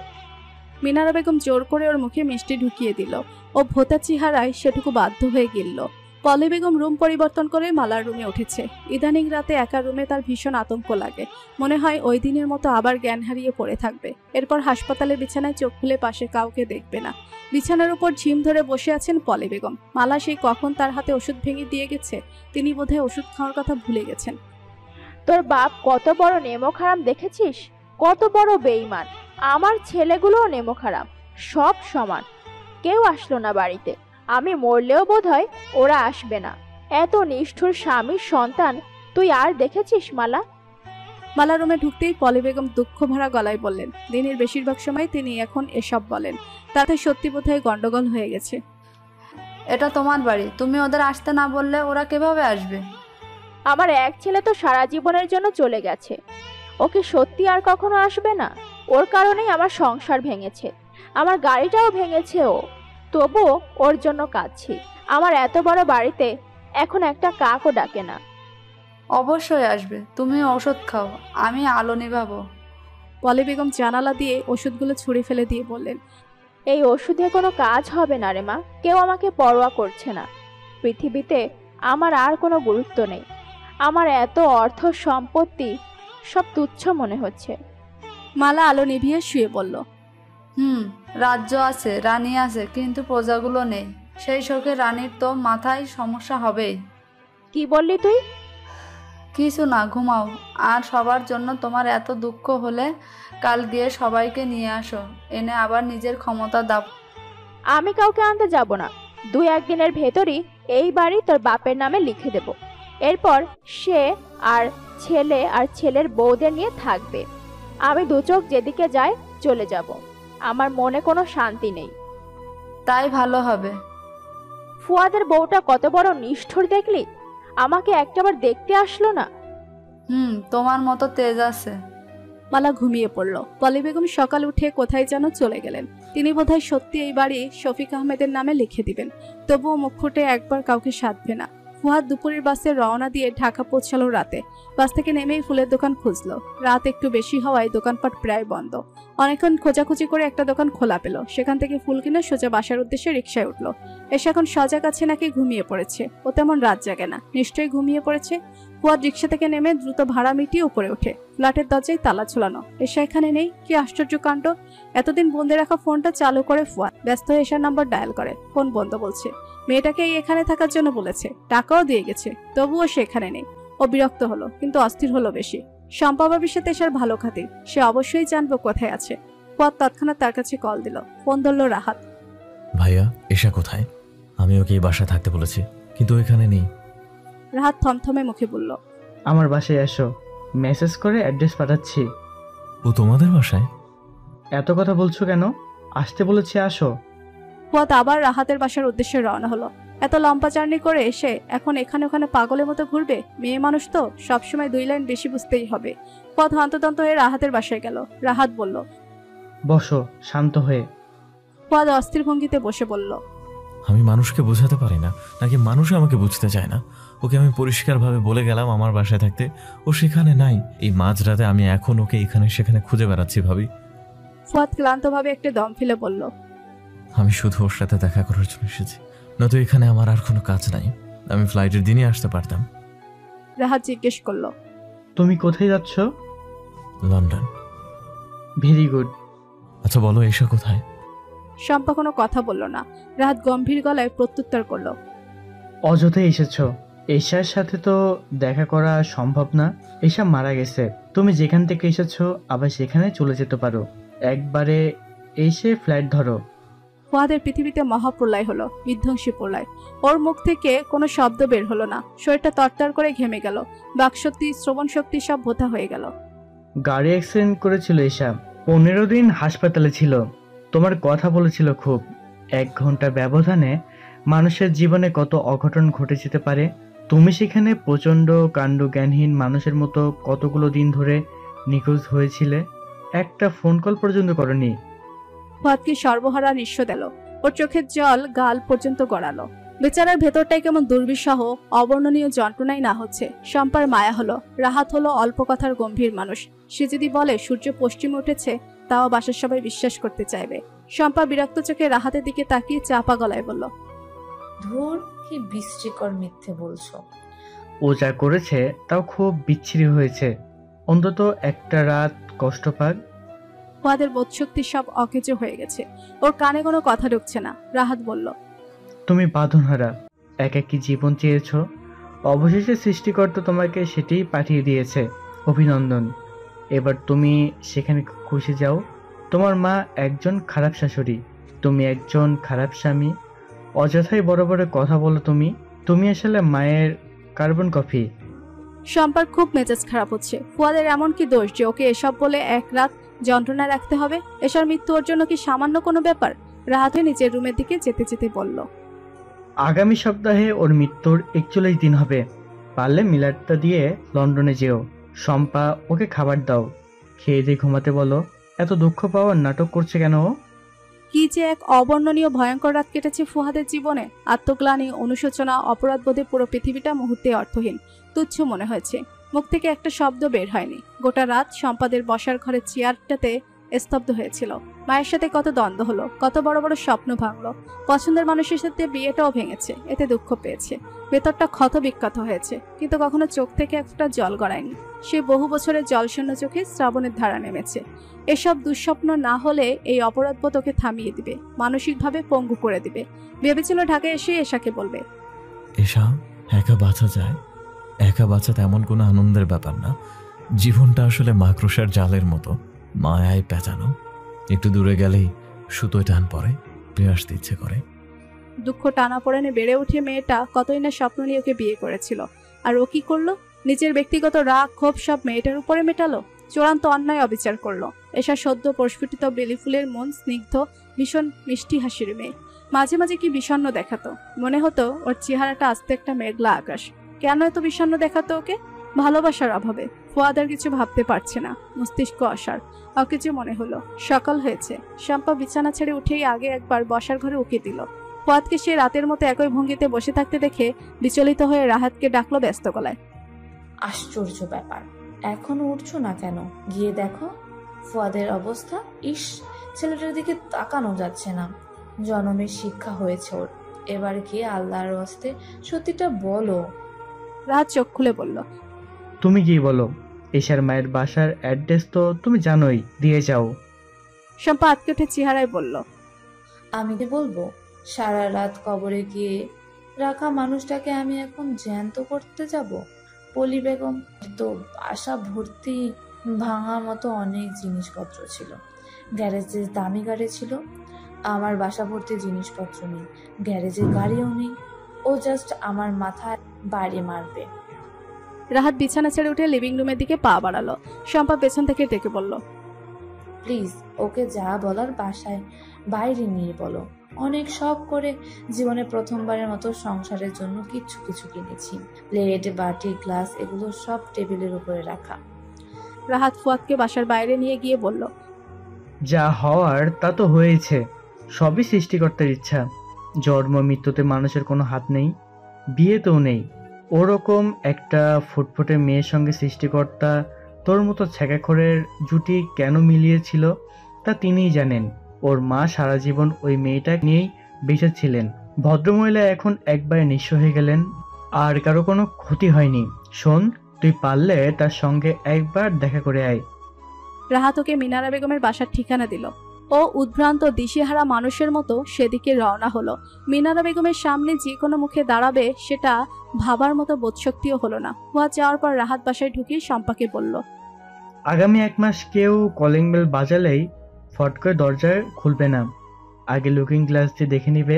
মিনারা বেগম জোর করে ওর মুখে মিষ্টি ঢুকিয়ে দিল। ও ভোতা চেহারায় সেটুকু বাধ্য হয়ে গিলল। পলি বেগম রুম পরিবর্তন করে মালার রুমে উঠেছে। ইদানিং রাতে একা রুমে তার ভীষণ আতঙ্ক লাগে। মনে হয় ওই দিনের মতো আবার জ্ঞান হারিয়ে পড়ে থাকবে। এরপর হাসপাতালের বিছানায় চোখ খুলে পাশে কাউকে দেখবে না। বিছানার উপর ঝিম ধরে বসে আছেন পলি বেগম। মালা সেই কখন তার হাতে ওষুধ ভেঙে দিয়ে গেছে। তিনি বোধহয় ওষুধ খাওয়ার কথা ভুলে গেছেন। তোর বাপ কত বড় নেমক হারাম দেখেছিস? কত বড় বেঈমান। আমার ছেলেগুলোও নেমক হারাম, সব সমান। কেউ আসলো না বাড়িতে। আমি মরলেও বোধহয় ওরা আসবে না। এত নিষ্ঠুর স্বামীর সন্তান তুই আর দেখেছিস মালা? মালা রুমে ঢুকতেই পলি বেগম দুঃখ ভরা গলায় বললেন, দিনের বেশিরভাগ সময় তিনি এখন এসব বলেন। তাতে সত্যি বোধহয় গন্ডগোল হয়ে গেছে। এটা তোমার বাড়ি, তুমি ওদের আসতে না বললে ওরা কিভাবে আসবে? আমার এক ছেলে তো সারা জীবনের জন্য চলে গেছে। ওকে সত্যি আর কখনো আসবে না? ওর কারণেই আমার সংসার ভেঙেছে, আমার গাড়িটাও ভেঙেছে ও। তবুও ওর জন্য কাঁদছি। আমার এত বড় বাড়িতে এখন একটা কাকও ডাকে না। অবশ্যই আসবে, তুমি ওষুধ খাও, আমি আলো নিভাবো। পলি বেগম জানালা দিয়ে ওষুধগুলো ছুঁড়ে ফেলে দিয়ে বললেন, এই ওষুধে কোনো কাজ হবে না রে মা। কেউ আমাকে পরোয়া করছে না। পৃথিবীতে আমার আর কোনো গুরুত্ব নেই। আমার এত অর্থ সম্পত্তি সব তুচ্ছ মনে হচ্ছে। মালা আলো নিভিয়ে শুয়ে বলল, রাজ্য আছে, রানী আছে, কিন্তু প্রজাগুলো নেই। সেই শোকে রানীর তো মাথায় সমস্যা হবেই। কি বললি তুই? কিছু না, ঘুমাও। আর সবার জন্য তোমার এত দুঃখ হলে কাল গিয়ে সবাইকে নিয়ে আসো, এনে আবার নিজের ক্ষমতা দাও। আমি কাউকে আনতে যাব না। 2-1 দিনের ভেতরই এই বাড়ি তোর বাপের নামে লিখে দেব। এরপর সে আর ছেলে আর ছেলের বউদের নিয়ে থাকবে। আমি দু চোখ যেদিকে যায় চলে যাব। আমার মনে কোনো শান্তি নেই। তাই ভালো হবে। ফুয়াদের বউটা কত বড় নিষ্ঠুর দেখলি? আমাকে একটাবার দেখতে আসলো না। তোমার মতো তেজ আছে। মালা ঘুমিয়ে পড়ল। পলি বেগম সকাল উঠে কোথায় যেন চলে গেলেন। তিনি বোধহয় সত্যি এই বাড়ি শফিক আহমেদের নামে লিখে দিবেন। তবুও মুখ ফুটে একবার কাউকে সাধবে না। ফুয়াদ দুপুরের বাসে রওনা দিয়ে ঢাকা পৌঁছালো রাতে। বাস থেকে নেমেই ফুলের দোকান খুঁজলো। রাত একটু বেশি হওয়ায় দোকানপাট প্রায় বন্ধ। অনেকক্ষণ খোঁজাখুঁজি করে একটা দোকান খোলা পেল। সেখান থেকে ফুল কিনে সোজা বাসার উদ্দেশ্যে রিকশায় উঠলো। এসে এখন সজাগ আছে নাকি ঘুমিয়ে পড়েছে। ও তেমন রাত জাগে না, নিশ্চয়ই ঘুমিয়ে পড়েছে। ফুয়াদ রিকশা থেকে নেমে দ্রুত ভাড়া মিটিয়ে উপরে ওঠে। ফ্ল্যাটের দরজায় তালা ঝোলানো। এসা এখানে নেই, কি আশ্চর্য কাণ্ড। এতদিন বন্ধে রাখা ফোনটা চালু করে ফুয়াদ ব্যস্ত হয়ে এসার নাম্বার ডায়াল করে। ফোন বন্ধ বলছে। মেয়েটাকে এখানে থাকার জন্য বলেছে, টাকাও দিয়ে গেছে, তবুও সে এখানে নেই। ও বিরক্ত হলো, কিন্তু অস্থির হলো বেশি। শম্পা বাবির সাথে এসার ভালো খাতির, সে অবশ্যই জানবো কোথায় আছে। ফুয়াদ তৎক্ষণাৎ তার কাছে কল দিল। ফোন ধরলো রাহাত। ভাইয়া, এশা কোথায়? আমি ওকে এই বাসায় থাকতে বলেছি, কিন্তু এখানে নেই। রাহাত থমথমে মুখে বলল, আমার বাসায় এসো, মেসেজ করে অ্যাড্রেস পাঠাচ্ছি। ও তোমাদের বাসায়? এত কথা বলছো কেন? আসতে বলেছি, আসো। ফুয়াদ আবার রাহাতের বাসার উদ্দেশ্যে রওনা হলো। এত লম্বা জার্নি করে এসে এখন এখানে ওখানে পাগলের মতো ঘুরবে? মেয়ে মানুষ তো, সবসময় 2 লাইন বেশি বুঝতেই হবে। ফুয়াদ হন্তদন্ত হয়ে রাহাতের বাসায় গেল। রাহাত বলল, বসো শান্ত হয়ে। ফুয়াদ অস্থির ভঙ্গিতে বসে বলল, আমি মানুষকে বোঝাতে পারি না, নাকি মানুষ আমাকে বুঝতে চায় না? ওকে আমি পরিষ্কারভাবে বলে গেলাম আমার বাসায় থাকতে, ও সেখানে নাই। এই মাঝরাতে আমি এখন ওকে এখানে সেখানে খুঁজে বেড়াচ্ছি ভাবি। ফুয়াদ ক্লান্তভাবে একটা দম ফেলে বলল, আমি শুধু ওর সাথে দেখা করার জন্য এসেছি, নয়তো এখানে আমার আর কোনো কাজ নাই। আমি ফ্লাইটের দিনই আসতে পারতাম। রাহাত জিজ্ঞেস করলো, তুমি কোথায় যাচ্ছ? লন্ডন। Very good. আচ্ছা বলো, এশা কোথায়? শম্পা কোনো কথা বলল না। রাহাত গম্ভীর গলায় প্রত্যুত্তর করলো, অযথাই এসেছো। এশার সাথে তো দেখা করা সম্ভব না। এশা মারা গেছে। তুমি যেখান থেকে এসেছো আবার সেখানে চলে যেতে পারো। একবারে এসে ফ্লাইট ধরো। ফুয়াদের পৃথিবীতে মহাপ্রলয় হলো, বিধ্বংসী প্রলয়। ওর মুখ থেকে কোনো শব্দ বের হলো না, শরীরটা তরতর করে ঘেমে গেল, বাকশক্তি শ্রবণ শক্তি সব ভোতা হয়ে গেল। গাড়ি অ্যাক্সিডেন্ট করেছিল ঈশা, 15 দিন হাসপাতালে ছিল। তোমার কথা বলেছিল খুব। 1 ঘন্টা ব্যবধানে মানুষের জীবনে কত অঘটন ঘটে যেতে পারে। তুমি সেখানে প্রচন্ড কাণ্ডজ্ঞানহীন মানুষের মতো কতগুলো দিন ধরে নিখোঁজ হয়েছিলে, একটা ফোন কল পর্যন্ত করনি। ফুয়াদকে সর্বহারা নিঃস্ব দিল, ওর চোখের জল গাল পর্যন্ত গড়ালো। বেচারার ভেতরটাই কেমন দুর্বিষহ অবর্ণনীয় যন্ত্রণাই না হচ্ছে। শম্পার মায়া হলো। রাহাত হলো অল্প কথার গম্ভীর মানুষ। সে যদি বলে সূর্য পশ্চিমে উঠেছে, তাও বাসার সবাই বিশ্বাস করতে চাইবে। শম্পা বিরক্ত চোখে রাহাতের দিকে তাকিয়ে চাপা গলায় বলল, ধুর, কি বিশ্রীকর মিথ্যে বলছো। ও যা করেছে তাও খুব বিচ্ছিরি হয়েছে, অন্তত একটা রাত কষ্ট পাক। ফুয়াদের বোধশক্তি সব অকেজো হয়ে গেছে, ওর কানে কোনো কথা ঢুকছে না। রাহাত বলল, তুমি বাঁধনহারা, একাকী জীবন চেয়েছ, অবশেষে সৃষ্টিকর্তা তোমাকে সেটাই পাঠিয়ে দিয়েছে। অভিনন্দন। এবার তুমি সেখানে খুশি যাও। তোমার মা একজন খারাপ শাশুড়ি, তুমি একজন খারাপ স্বামী। অযথাই বড় বড় কথা বলো তুমি। তুমি আসলে মায়ের কার্বন কপি। শম্পার খুব মেজাজ খারাপ হচ্ছে। ফুয়াদের এমন কি দোষ যে ওকে এসব বলে 1 রাত যন্ত্রণা রাখতে হবে? এসব মৃত্যু ওর জন্য কি সামান্য কোনো ব্যাপার? রাহাতে নিজের রুমের দিকে যেতে যেতে বলল, আগামী সপ্তাহে ওর মৃত্যুর 41 দিন হবে। পারলে মিলারটা দিয়ে লন্ডনে যেও। শম্পা, ওকে খাবার দাও, খেয়ে দিয়ে ঘুমাতে বলো। এত দুঃখ পাওয়ার নাটক করছে কেন ও? কি যে এক অবর্ণনীয় ভয়ঙ্কর রাত কেটেছে ফুহাদের জীবনে। আত্মগ্লানি, অনুশোচনা, অপরাধবোধে পুরো পৃথিবীটা মুহূর্তে অর্থহীন, তুচ্ছ মনে হয়েছে। মুখ থেকে একটা শব্দ বের হয়নি। গোটা রাত শম্পাদের বসার ঘরের চেয়ারটাতে স্তব্ধ হয়েছিল। মায়ের সাথে কত দ্বন্দ্ব হলো, কত বড় বড় স্বপ্ন ভাঙলো। পছন্দের মানুষের সাথে বিয়েটাও ভেঙেছে, এতে দুঃখ পেয়েছে। ভেতরটা ক্ষত বিক্ষত হয়েছে, কিন্তু কখনো চোখ থেকে একটা জল গড়ায়নি। সে বহু বছরের জলশূন্য চোখে শ্রাবণের ধারা নেমেছে। এসব দুঃস্বপ্ন না হলে এই অপরাধবোধ ওকে থামিয়ে দিবে, মানসিকভাবে পঙ্গু করে দিবে। ভেবেছিল ঢাকায় এসে এশাকে বলবে, এসা, একা বাঁচা যায়? একা বাঁচা তেমন কোনো আনন্দের ব্যাপার না। জীবনটা আসলে মাকড়সার জালের মতো, মায়ায় পেঁচানো। একটু দূরে গেলেই সুতোয় টান পড়ে, ফিরে আসতে ইচ্ছে করে। দুঃখ টানা পড়েনে বেড়ে উঠে মেয়েটা কতই না স্বপ্ন নিয়ে ওকে বিয়ে করেছিল। আর ও কি করলো? নিজের ব্যক্তিগত রাগ ক্ষোভ সব মেয়েটার উপরে মেটালো। চূড়ান্ত অন্যায় অবিচার করলো। এসা সদ্য প্রস্ফুটিত বেলি ফুলের মন স্নিগ্ধ, ভীষণ মিষ্টি হাসির মেয়ে। মাঝে মাঝে কি বিষণ্ণ দেখাতো, মনে হতো ওর চেহারাটা আস্তে একটা মেঘলা আকাশ। কেন এত বিষণ্ণ দেখাতো ওকে? ভালোবাসার অভাবে। ফুয়াদ আর কিছু ভাবতে পারছে না, মস্তিষ্ক অসাড়, অকেজো মনে হলো। সকাল হয়েছে। শম্পা বিছানা ছেড়ে উঠেই আগে একবার বসার ঘরে উকি দিল। ফুয়াদকে সে রাতের মতো একই ভঙ্গিতে বসে থাকতে দেখে বিচলিত হয়ে রাহাতকে ডাকলো ব্যস্ত গলায়, আশ্চর্য ব্যাপার, এখনো উঠছো না কেন? গিয়ে দেখো ফুয়াদের অবস্থা। ইস, ছেলেটার দিকে তাকানো যাচ্ছে না। জনমের শিক্ষা হয়েছে ওর। এবার গিয়ে আল্লাহর ওয়াস্তে সত্যিটা বলো। রাহাত চোখ খুলে বলল, তুমি কি বলো? এশার মায়ের বাসার অ্যাড্রেস তো তুমি জানোই, দিয়ে যাও। শম্পা আটকে উঠে চেহারায় বলল, আমি কি বলবো? সারা রাত কবরে গিয়ে রাখা মানুষটাকে আমি এখন জ্যান্ত করতে যাব? পলি বেগম তো বাসা ভর্তি ভাঙার মতো অনেক জিনিসপত্র ছিল। গ্যারেজে দামি গাড়ি ছিল, আমার বাসা ভর্তি জিনিসপত্র নেই, গ্যারেজের গাড়িও নেই। ও জাস্ট আমার মাথায় বাড়ি মারবে। রাহাত বিছানা ছেড়ে উঠে লিভিং রুমের দিকে পা বাড়ালো। শম্পা পেছন থেকে ডেকে বলল, প্লিজ ওকে যা বলার বাসায় বাইরে নিয়ে বলো। অনেক শখ করে জীবনে প্রথমবারের মতো সংসারের জন্য কিছু কিছু কিনেছি। প্লেট, বাটি, গ্লাস এগুলো সব টেবিলের উপরে রাখা। রাহাত ফুয়াদকে বাসার বাইরে নিয়ে গিয়ে বলল, যা হওয়ার তা তো হয়েছে, সবই সৃষ্টিকর্তার ইচ্ছা। জন্ম মৃত্যুতে মানুষের কোনো হাত নেই, বিয়েতেও নেই। ওরকম একটা ফুটফুটে মেয়ের সঙ্গে সৃষ্টিকর্তা তোর মতো ছ্যাঁকাখোরের জুটি কেন মিলিয়েছিল তা তিনিই জানেন। ওর মা সারা জীবন ওই মেয়েটা নিয়েই বেঁচে ছিলেন। ভদ্রমহিলা এখন একবারে নিঃস্ব হয়ে গেলেন, আর কারো কোনো ক্ষতি হয়নি। শোন, তুই পারলে তার সঙ্গে একবার দেখা করে আয়। রাহাত ওকে মিনারা বেগমের বাসার ঠিকানা দিল। ও উদ্ভ্রান্ত দিশেহারা মানুষের মতো সেদিকে রওনা হলো। মিনারা বেগমের সামনে যে কোনো মুখে দাঁড়াবে সেটা ভাবার মতো বোধশক্তিও হলো না। ফুয়াদ যাওয়ার পর রাহাত বাসায় ঢুকিয়ে শম্পাকে বলল, আগামী 1 মাস কেউ কলিং বেল বাজালেই ফট করে দরজায় খুলবে না। আগে লুকিং গ্লাস দিয়ে দেখে নিবে।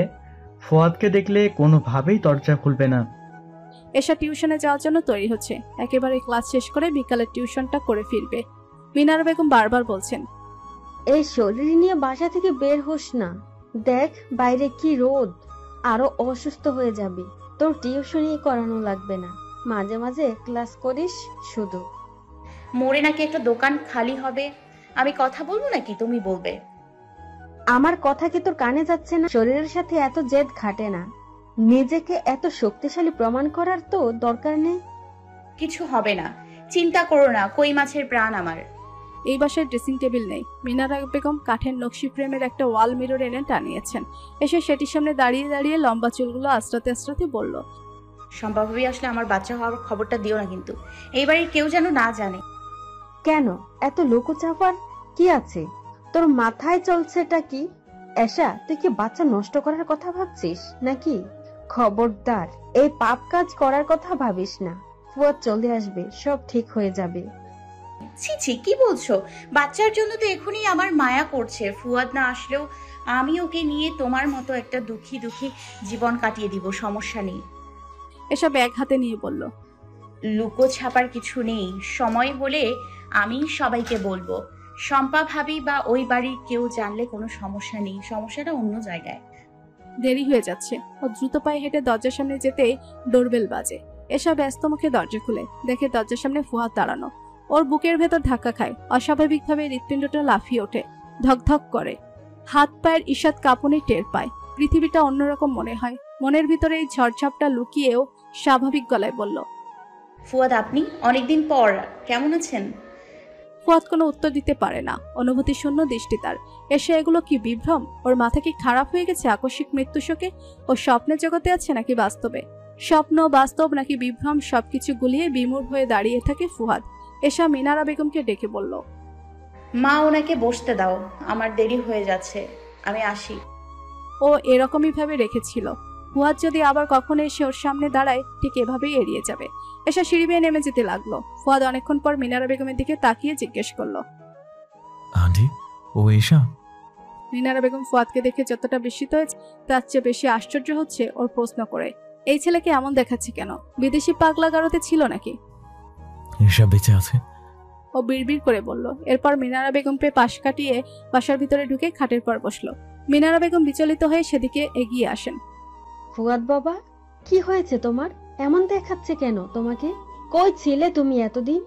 ফুয়াদকে দেখলে কোনোভাবেই দরজা খুলবে না। এশা টিউশনে যাওয়ার জন্য তৈরি হচ্ছে। একেবারে ক্লাস শেষ করে বিকালের টিউশনটা করে ফিরবে। মিনারা বেগম বারবার বলছেন, এই শরীর নিয়ে বাসা থেকে বের হোস না। দেখ বাইরে কি রোদ, আরো অসুস্থ হয়ে যাবি। তোর টিউশনই করানো লাগবে না, মাঝে মাঝে ক্লাস করিস শুধু। মোড়ে নাকি একটা দোকান খালি হবে, আমি কথা বলবো নাকি তুমি বলবে? আমার কথা কি তোর কানে যাচ্ছে না? শরীরের সাথে এত জেদ খাটে না। নিজেকে এত শক্তিশালী প্রমাণ করার তো দরকার নেই। কিছু হবে না, চিন্তা করো না, কই মাছের প্রাণ আমার। এই বাসায় ড্রেসিং টেবিল নেই। মিনারা বেগম কাঠের নকশি ফ্রেমের একটা ওয়াল মিরর এনে টানিয়েছেন। এসে সেটির সামনে দাঁড়িয়ে দাঁড়িয়ে লম্বা চুলগুলো আস্রাতে আস্রাতে বলল, সম্ভবই আসলে আমার বাচ্চা হওয়ার খবরটা দিও না কিন্তু, এই বাড়ির কেউ যেন না জানে। কেন এত লুকোচাপার কি আছে? তোর মাথায় চলছেটা কি? এশা, তুই কি বাচ্চা নষ্ট করার কথা ভাবছিস নাকি? খবরদার এই পাপ কাজ করার কথা ভাবিস না। ফুয়াদ চলে আসবে, সব ঠিক হয়ে যাবে। ছি ছি, কি বলছো? বাচ্চার জন্য তো এখনই আমার মায়া করছে। ফুয়াদ না আসলেও আমি ওকে নিয়ে তোমার মতো একটা দুঃখী দুঃখী জীবন কাটিয়ে দিব, সমস্যা নেই। এসব এক হাতে নিয়ে বলল, লুকো ছাপার কিছু নেই, সময় হলে আমি সবাইকে বলবো। শম্পা ভাবি বা ওই বাড়ির কেউ জানলে কোনো সমস্যা নেই, সমস্যাটা অন্য জায়গায়। দেরি হয়ে যাচ্ছে। ও দ্রুত পায়ে হেঁটে দরজার সামনে যেতেই ডোরবেল বাজে। এসব ব্যস্ত মুখে দরজা খুলে দেখে দরজার সামনে ফুয়াদ দাঁড়ানো। ওর বুকের ভেতর ধাক্কা খায়, অস্বাভাবিকভাবে হৃৎপিণ্ডটা লাফিয়ে ওঠে, ধকধক করে। হাত পায়ের ঈষৎ কাঁপুনি টের পায়। পৃথিবীটা অন্যরকম মনে হয়। মনের ভিতরে এই ঝড়ঝাপটা লুকিয়েও স্বাভাবিক গলায় বলল, ফুয়াদ আপনি? অনেকদিন পর, কেমন আছেন? ফুয়াদ কোনো উত্তর দিতে পারে না। অনুভূতি শূন্য দৃষ্টি তার। এসে এগুলো কি বিভ্রম? ওর মাথা কি খারাপ হয়ে গেছে আকস্মিক মৃত্যু শোকে? ও স্বপ্নের জগতে আছে নাকি বাস্তবে? স্বপ্ন, বাস্তব নাকি বিভ্রম, সবকিছু গুলিয়ে বিমূঢ় হয়ে দাঁড়িয়ে থাকে ফুয়াদ। এসা মিনারা বেগমকে ডেকে বলল, মা ওনাকে বসতে দাও, আমার দেরি হয়ে যাচ্ছে, আমি আসি। ও এরকমই ভাবে রেখেছিল ফুয়াদ যদি আবার কখনো এসে ওর সামনে দাঁড়ায় ঠিক এভাবেই এড়িয়ে যাবে। এসা সিঁড়ি বেয়ে নেমে যেতে লাগলো। ফুয়াদ অনেকক্ষণ পর মিনারা বেগমের দিকে তাকিয়ে জিজ্ঞেস করলো, আন্টি ও এশা? মিনারা বেগম ফুয়াদকে দেখে যতটা বিস্মিত হয়েছে তার চেয়ে বেশি আশ্চর্য হচ্ছে ওর প্রশ্ন করে, এই ছেলেকে এমন দেখাচ্ছে কেন? বিদেশি পাগলা গারোতে ছিল নাকি? এশা বেঁচে আছে? ও বিড়বিড় করে বলল। এরপর মিনারা বেগমকে পাশ কাটিয়ে বাসার ভিতরে ঢুকে খাটের পর বসলো। মিনারা বেগম বিচলিত হয়ে সেদিকে এগিয়ে আসেন। ফুয়াদ বাবা, কি হয়েছে তোমার? এমন দেখাচ্ছে কেন তোমাকে? কই ছিলে তুমি এতদিন?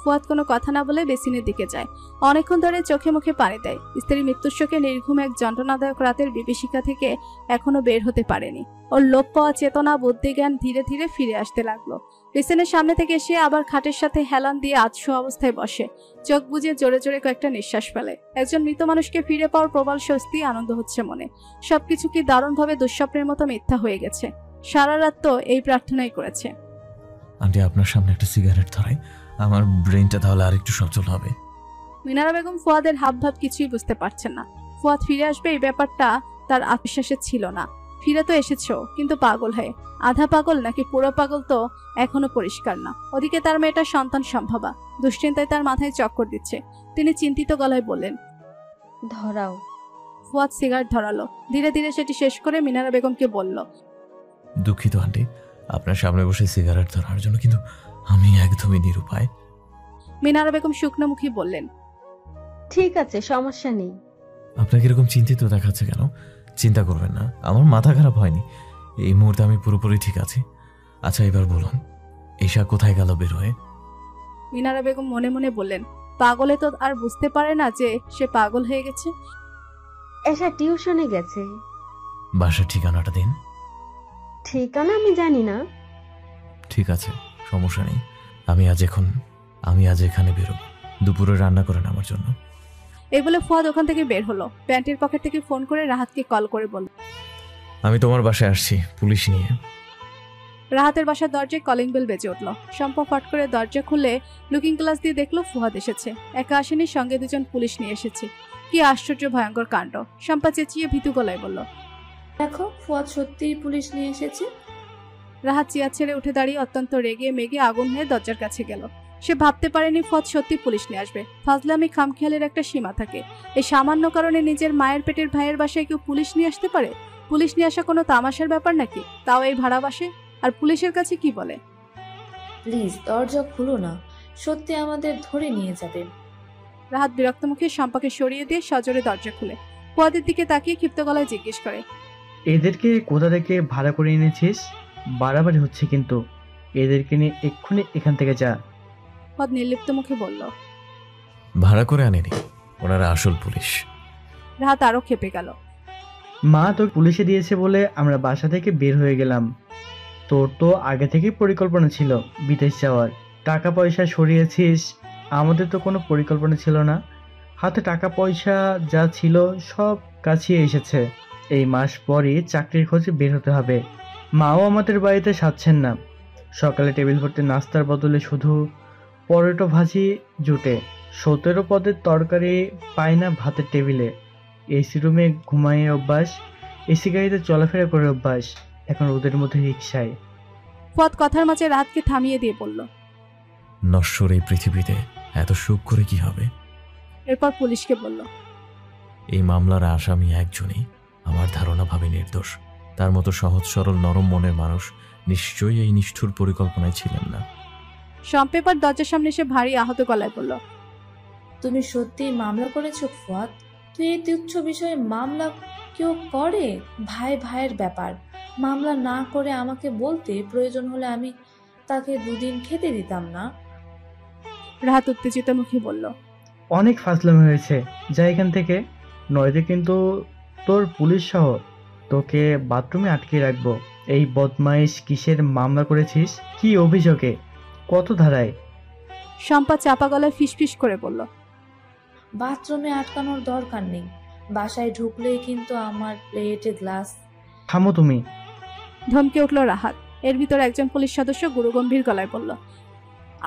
ফুয়াদ কোনো কথা না বলে বেসিনের দিকে যায়। অনেকক্ষণ ধরে চোখে মুখে পানি দেয়। স্ত্রী মৃত্যুর শোকে নির্ঘুম এক যন্ত্রণাদায়ক রাতের বিভীষিকা থেকে এখনো বের হতে পারেনি। ওর লোপ পাওয়া চেতনা, বুদ্ধিজ্ঞান ধীরে ধীরে ফিরে আসতে লাগলো। বেসিনের সামনে থেকে এসে আবার খাটের সাথে হেলান দিয়ে আধশো অবস্থায় বসে। চোখ বুজে জোরে জোরে কয়েকটা নিঃশ্বাস ফেলে। একজন মৃত মানুষকে ফিরে পাওয়ার প্রবল স্বস্তি, আনন্দ হচ্ছে মনে। সবকিছু কি দারুণভাবে দুঃস্বপ্নের মতো মিথ্যা হয়ে গেছে। সারা রাত তো এই প্রার্থনাই করেছে। আন্টি আপনার সামনে একটা সিগারেট ধরাই, আমার ব্রেনটা তাহলে আরেকটু সচল হবে। মিনারা বেগম ফুয়াদের হাবভাব কিছুই বুঝতে পারছেন না। ফুয়াদ ফিরে আসবে এই ব্যাপারটা তার আত্মবিশ্বাসে ছিল না। ফিরে তো এসেছো, কিন্তু পাগল হয়ে। আধা পাগল নাকি পুরো পাগল তো এখনো পরিষ্কার না। ওদিকে তার মেয়েটা সন্তান সম্ভবা। দুশ্চিন্তায় তার মাথায় চক্কর দিচ্ছে। তিনি চিন্তিত গলায় বললেন, ধরাও। ফুয়াদ সিগারেট ধরালো। ধীরে ধীরে সেটি শেষ করে মিনারা বেগমকে বলল, দুঃখিত আন্টি আপনার সামনে বসে সিগারেট ধরার জন্য, কিন্তু আমি একদমই নিরুপায়। মিনারা বেগম শুকনো মুখে বললেন, ঠিক আছে, সমস্যা নেই। আপনাকে এরকম চিন্তিত দেখাচ্ছে কেন? চিন্তা করবেন না, আমার মাথা খারাপ হয়নি। এই মুহূর্তে আমি পুরোপুরি ঠিক আছি। আচ্ছা এবার বলুন, এশা কোথায় গেল বের হয়ে? মিনারা বেগম মনে মনে বললেন, পাগলে তো আর বুঝতে পারে না যে সে পাগল হয়ে গেছে। এসা টিউশনে গেছে। বাসার ঠিকানাটা দিন। ঠিকানা আমি জানি না। ঠিক আছে, সমস্যা নেই। আমি আজ এখানে বেরোবো। দুপুরে রান্না করেন আমার জন্য। এই বলে ফুয়াদ ওখান থেকে বের হলো। প্যান্টের পকেট থেকে ফোন করে রাহাতকে কল করে বলল, আমি তোমার বাসায় আসছি পুলিশ নিয়ে। রাহাতের বাসার দরজায় কলিং বেল বেজে উঠল। শম্পা ফট করে দরজা খুলে লুকিং গ্লাস দিয়ে দেখলো ফুয়াদ এসেছে। একা আসেনি, সঙ্গে দুজন পুলিশ নিয়ে এসেছে। কি আশ্চর্য ভয়ঙ্কর কাণ্ড! শম্পা চেঁচিয়ে ভীতু গলায় বলল, দেখো ফুয়াদ সত্যিই পুলিশ নিয়ে এসেছে। রাহাত চেয়ার ছেড়ে উঠে দাঁড়িয়ে অত্যন্ত রেগে মেগে আগুন হয়ে দরজার কাছে গেল। সে ভাবতে পারেনি ফুয়াদ সত্যি পুলিশ নিয়ে আসবে। ফাজলামি খামখেয়ালের একটা সীমা থাকে। এই সামান্য কারণে নিজের মায়ের পেটের ভাইয়ের বাসায় কেউ পুলিশ নিয়ে আসতে পারে? পুলিশ নিয়ে আসা কোনো তামাশার ব্যাপার নাকি, তাও এই ভাড়া বাসে? আর পুলিশের কাছে কি বলে? প্লিজ দরজা খুলো না, সত্যি আমাদের ধরে নিয়ে যাবে। রাহাত বিরক্ত মুখে শম্পাকে সরিয়ে দিয়ে সজোরে দরজা খুলে ফুয়াদের দিকে তাকিয়ে ক্ষিপ্ত গলায় জিজ্ঞেস করে, এদেরকে কোথা থেকে ভাড়া করে এনেছিস? বাড়াবাড়ি হচ্ছে কিন্তু, এদেরকে নিয়ে এক্ষুনি এখান থেকে যা। ফুয়াদ নির্লিপ্ত মুখে বলল, ভাড়া করে আনেনি, ওনারা আসল পুলিশ। রাহাত আরো খেপে গেল। মা তোকে পুলিশে দিয়েছে বলে আমরা বাসা থেকে বের হয়ে গেলাম। তোর তো আগে থেকেই পরিকল্পনা ছিল বিদেশ যাওয়ার, টাকা পয়সা সরিয়েছিস, আমাদের তো কোনো পরিকল্পনা ছিল না। হাতে টাকা পয়সা যা ছিল সব কাছিয়ে এসেছে। এই মাস পরই চাকরির খোঁজে বের হতে হবে। মাও আমাদের বাড়িতে সাচ্ছেন না। সকালে টেবিল ভর্তি নাস্তার বদলে শুধু পরোটা ভাজি জুটে, 17 পদের তরকারি পায় না ভাতের টেবিলে। এসি রুমে ঘুমায় অভ্যাস, এসি গাড়িতে চলাফেরা করে অভ্যাস, এখন ওদের মধ্যে রিক্সায়। ফুয়াদ কথার মাঝে রাহাতকে থামিয়ে দিয়ে বলল, নশ্বর এই পৃথিবীতে এত সুখ করে কি হবে? এরপর পুলিশকে বলল, এই মামলার আসামি একজনই, আমার ধারণা ভাবে নির্দোষ। তার মতো সহজ সরল নরম মনের মানুষ নিশ্চয়ই এই নিষ্ঠুর পরিকল্পনায় ছিলেন না। শম্পেপার দরজার সামনে এসে ভারী আহত গলায় বলল, তুমি সত্যি মামলা করেছো ফুয়াদ? তুই এই তুচ্ছ বিষয়ে মামলা কেউ করে? ভাই ভাইয়ের ব্যাপার। মামলা না করে আমাকে বলতে, প্রয়োজন হলে আমি তাকে 2 দিন খেতে দিতাম না। রাহাত উত্তেজিত মুখে বলল, অনেক ফাজলামি হয়েছে, যা এখান থেকে, নয়তো কিন্তু তোর পুলিশ সহ তোকে বাথরুমে আটকে রাখবো। এই বদমাইশ কিসের মামলা করেছিস? কি অভিযোগে? কত ধারায়? শম্পা চাপা গলায় ফিসফিস করে বলল, বাথরুমে আটকানোর দরকার নেই, বাসায় ঢুকলেই কিন্তু আমার প্লেটে গ্লাস। থামো তুমি। ধমকে উঠল রাহাত। এর ভিতর একজন পুলিশ সদস্য গুরুগম্ভীর গলায় বলল,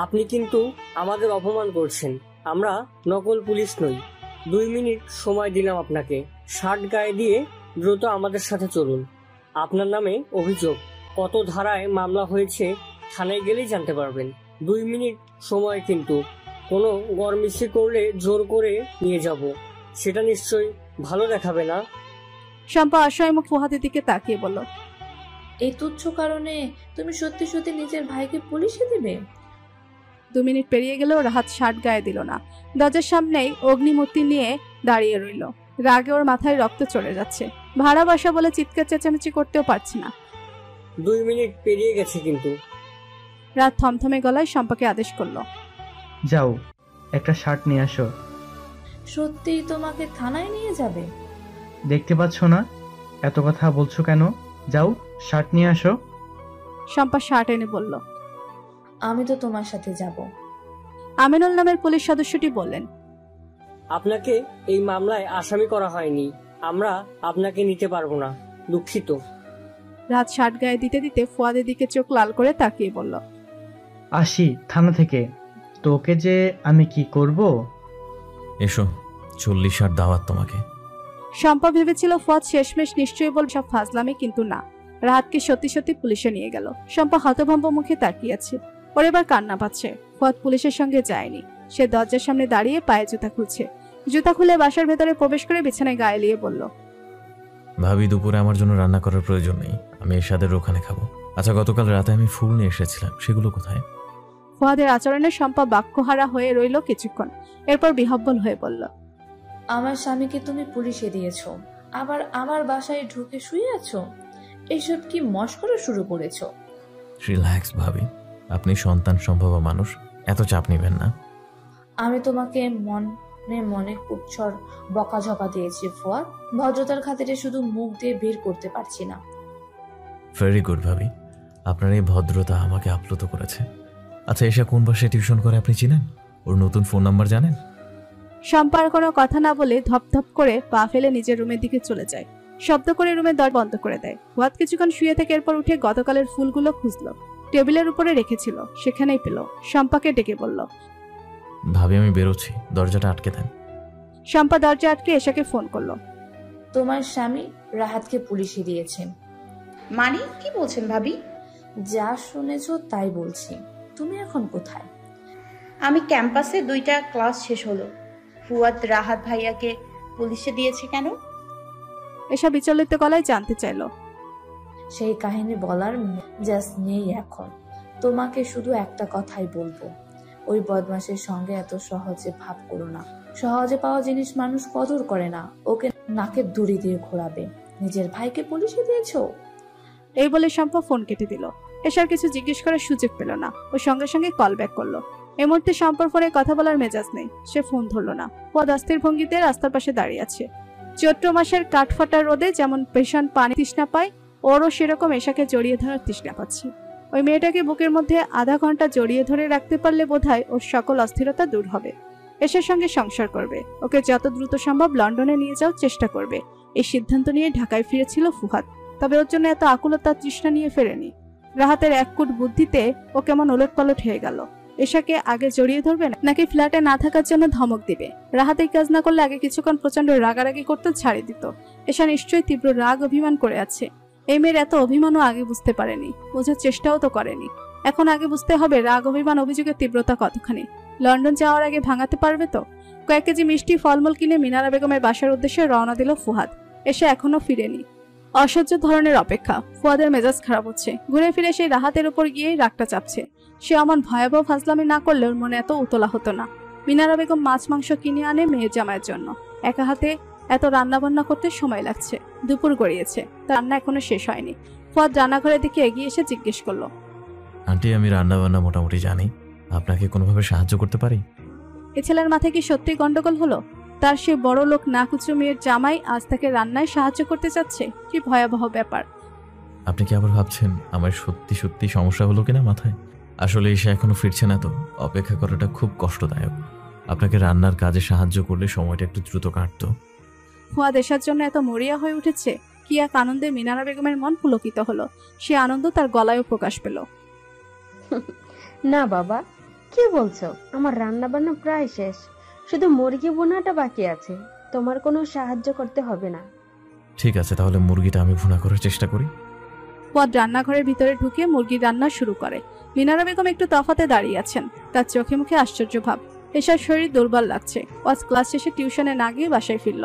আপনি কিন্তু আমাদের অপমান করছেন। আমরা নকল পুলিশ নই। 2 মিনিট সময় দিলাম আপনাকে, শার্ট গায়ে দিয়ে দ্রুত আমাদের সাথে চলুন। আপনার নামে অভিযোগ, কত ধারায় মামলা হয়েছে থানায় গেলেই জানতে পারবেন। 2 মিনিট সময়, কিন্তু কোনো গরমিষ্টি করলে জোর করে নিয়ে যাব, সেটা নিশ্চয়ই ভালো দেখাবে না। শম্পা অসহায় মুখ ফুয়াদের দিকে তাকিয়ে বলল, এই তুচ্ছ কারণে তুমি সত্যি সত্যি নিজের ভাইকে পুলিশে দেবে? 2 মিনিট পেরিয়ে গেলেও রাহাত শার্ট গায়ে দিল না। দরজার সামনেই অগ্নিমূর্তি নিয়ে দাঁড়িয়ে রইল। রাগে ওর মাথায় রক্ত চলে যাচ্ছে। ভাড়া বাসা বলে চিৎকার চেঁচামেচি করতেও পারছে না। 2 মিনিট পেরিয়ে গেছে কিন্তু। রাত থমথমে গলায় শম্পাকে আদেশ করলো, যাও, একটা শার্ট নিয়ে আসো। সত্যিই তোমাকে থানায় নিয়ে যাবে? দেখতে পাচ্ছ না এত কথা বলছো কেন? যাও, শার্ট নিয়ে আসো। শম্পা শার্ট এনে বলল, আমি তো তোমার সাথে যাব। আমিনুল নামের পুলিশ সদস্যটি বললেন, আপনাকে এই মামলায় আসামি করা হয়নি, আমরা আপনাকে নিতে পারবো না, দুঃখিত। রাত শার্ট গায়ে দিতে দিতে ফুয়াদের দিকে চোখ লাল করে তাকিয়ে বলল, আসি থানা থেকে, তোকে যে আমি কি করব। এসো, 40 আর দাওয়াত তোমাকে। শম্পা ভেবেছিল ফুয়াদ শেষমেশ নিশ্চয়ই বল সব ফাজলামি, কিন্তু না, রাহাতকে সত্যি সত্যি পুলিশে নিয়ে গেল। শম্পা হতভম্ব মুখে তাকিয়ে আছে। ওর এবার কান্না পাচ্ছে। ফুয়াদ পুলিশের সঙ্গে যায়নি। সে দরজার সামনে দাঁড়িয়ে পায়ে জুতা খুলছে। জুতা খুলে বাসার ভেতরে প্রবেশ করে বিছানায় গায়ে লিয়ে বলল, ভাবি দুপুরে আমার জন্য রান্না করার প্রয়োজন নেই, আমি এরশাদের ওখানে খাবো। আচ্ছা, গতকাল রাতে আমি ফুল নিয়ে এসেছিলাম, সেগুলো কোথায়? ফুয়াদের আচরণে শম্পা বাক্যহারা হয়ে রইল কিছুক্ষণ। এরপর বিহব্বল হয়ে বলল, আমার স্বামীকে তুমি পুলিশে দিয়েছো, আবার আমার বাসায় ঢুকে শুয়ে আছো? এইসব কি মশকরা শুরু করেছো? রিল্যাক্স ভাবি, আপনি সন্তান সম্ভব মানুষ, এত চাপ নেবেন না। আমি তোমাকে মনে মনে কুচ্ছর বকাঝকা দিয়েছি ফুয়াদ, ভদ্রতার খাতিরে শুধু মুখ দিয়ে বের করতে পারছি না। ভেরি গুড ভাবি, আপনার এই ভদ্রতা আমাকে আপ্লুত করেছে। আচ্ছা, এসা কোন বাসায় টিউশন করে আপনি চিনেন? ওর নতুন ফোন নাম্বার জানেন? শম্পার কোনো কথা না বলে ধপধপ করে পা ফেলে নিজের রুমের দিকে চলে যায়। শব্দ করে রুমের দরজা বন্ধ করে দেয়। ফুয়াদ কিছুক্ষণ শুয়ে থেকে এরপর উঠে গতকালের ফুলগুলো খুঁজলো। টেবিলের উপরে রেখেছিল, সেখানেই পেল। শম্পাকে ডেকে বলল, ভাবি আমি বেরোচ্ছি, দরজাটা আটকে দেন। শম্পা দরজা আটকে এশাকে ফোন করলো। তোমার স্বামী রাহাতকে পুলিশে দিয়েছে। মানে কি বলছেন ভাবি? যা শুনেছো তাই বলছি। তুমি এখন কোথায়? আমি ক্যাম্পাসে 2টা ক্লাস শেষ হলো। ফুয়াদ রাহাত ভাইয়াকে পুলিশে দিয়েছে কেন? এসব বিচলিত গলায় জানতে চাইল। সেই কাহিনী বলার জাস্ট নেই এখন। তোমাকে শুধু একটা কথাই বলবো, ওই বদমাশের সঙ্গে এত সহজে ভাব করো না। সহজে পাওয়া জিনিস মানুষ কদর করে না। ওকে নাকের দড়ি দিয়ে ঘোরাবে। নিজের ভাইকে পুলিশে দিয়েছো? এই বলে শম্পা ফোন কেটে দিল। এসার কিছু জিজ্ঞেস করার সুযোগ পেল না। ও সঙ্গে সঙ্গে কল ব্যাক করলো। এই মুহূর্তে শম্পার ফোনে কথা বলার মেজাজ নেই। সে ফোন ধরলো না। পদ অস্থির ভঙ্গিতে রাস্তার পাশে দাঁড়িয়ে আছে। চৈত্র মাসের কাঠফাটা রোদে যেমন ভীষণ পানি তৃষ্ণা পায়, ওরও সেরকম এসাকে জড়িয়ে ধরার তৃষ্ণা পাচ্ছে। ওই মেয়েটাকে বুকের মধ্যে আধা ঘন্টা জড়িয়ে ধরে রাখতে পারলে বোধহয় ওর সকল অস্থিরতা দূর হবে। এসার সঙ্গে সংসার করবে, ওকে যত দ্রুত সম্ভব লন্ডনে নিয়ে যাওয়ার চেষ্টা করবে। এই সিদ্ধান্ত নিয়ে ঢাকায় ফিরেছিল ফুহাদ। তবে ওর জন্য এত আকুলতা তৃষ্ণা নিয়ে ফেরেনি। রাহাতের এক কুট বুদ্ধিতে ও কেমন ওলটপালট হয়ে গেল। এসাকে আগে জড়িয়ে ধরবে নাকি ফ্ল্যাটে না থাকার জন্য ধমক দিবে? রাহাত এই কাজ না করলে আগে কিছুক্ষণ প্রচন্ড রাগারাগি করতে ছাড়িয়ে দিত। এসা নিশ্চয়ই তীব্র রাগ অভিমান করে আছে। এই মেয়ের এত অভিমানও আগে বুঝতে পারেনি, বোঝার চেষ্টাও তো করেনি। এখন আগে বুঝতে হবে রাগ অভিমান অভিযোগের তীব্রতা কতখানি। লন্ডন যাওয়ার আগে ভাঙাতে পারবে তো? কয়েক কেজি মিষ্টি ফলমূল কিনে মিনারা বেগমের বাসার উদ্দেশ্যে রওনা দিল ফুহাদ। এসে এখনো ফিরেনি। অসহ্য ধরনের অপেক্ষা। ফুয়াদের মেজাজ খারাপ হচ্ছে। ঘুরে ফিরে সেই রাহাতের উপর গিয়েই রাগটা চাপছে। সে অমন ভয়াবহ ফাজলামি না করলে ওর মনে এত উতলা হতো না। মিনারা বেগম মাছ মাংস কিনে আনে মেয়ের জামাইয়ের জন্য। একা হাতে এত রান্না বান্না করতে সময় লাগছে। দুপুর গড়িয়েছে, তার রান্না এখনো শেষ হয়নি। ফুয়াদ রান্নাঘরের দিকে এগিয়ে এসে জিজ্ঞেস করলো, আন্টি আমি রান্না বান্না মোটামুটি জানি, আপনাকে কোনোভাবে সাহায্য করতে পারি? এ ছেলের মাথায় কি সত্যি গন্ডগোল হলো? তার সে বড় লোক নাকুচু মেয়ের জামাই আজ তাকে রান্নায় সাহায্য করতে চাচ্ছে? কি ভয়াবহ ব্যাপার! আপনি কি আবার ভাবছেন আমার সত্যি সত্যি সমস্যা হলো কিনা মাথায়? আসলে এসে এখনো ফিরছে না তো, অপেক্ষা করাটা খুব কষ্টদায়ক। আপনাকে রান্নার কাজে সাহায্য করলে সময়টা একটু দ্রুত কাটতো। ফুয়াদ এসার জন্য এত মরিয়া হয়ে উঠেছে। কি এক আনন্দে মিনারা বেগমের মন পুলকিত হলো। সে আনন্দ তার গলায়ও প্রকাশ পেল। না বাবা, কি বলছো? আমার রান্না বান্না প্রায় শেষ, শুধু মুরগি ভুনাটা বাকি আছে। তোমার কোনো সাহায্য করতে হবে না। ঠিক আছে, তাহলে মুরগিটা আমি ভুনা করার চেষ্টা করি। ফুয়াদ রান্নাঘরের ভিতরে ঢুকে মুরগির রান্না শুরু করে। মিনারা বেগম একটু তফাতে দাঁড়িয়ে আছেন। তার চোখে মুখে আশ্চর্য ভাব। এসার শরীর দুর্বল লাগছে। ওয়াজ ক্লাস শেষে টিউশনে না গিয়ে বাসায় ফিরল।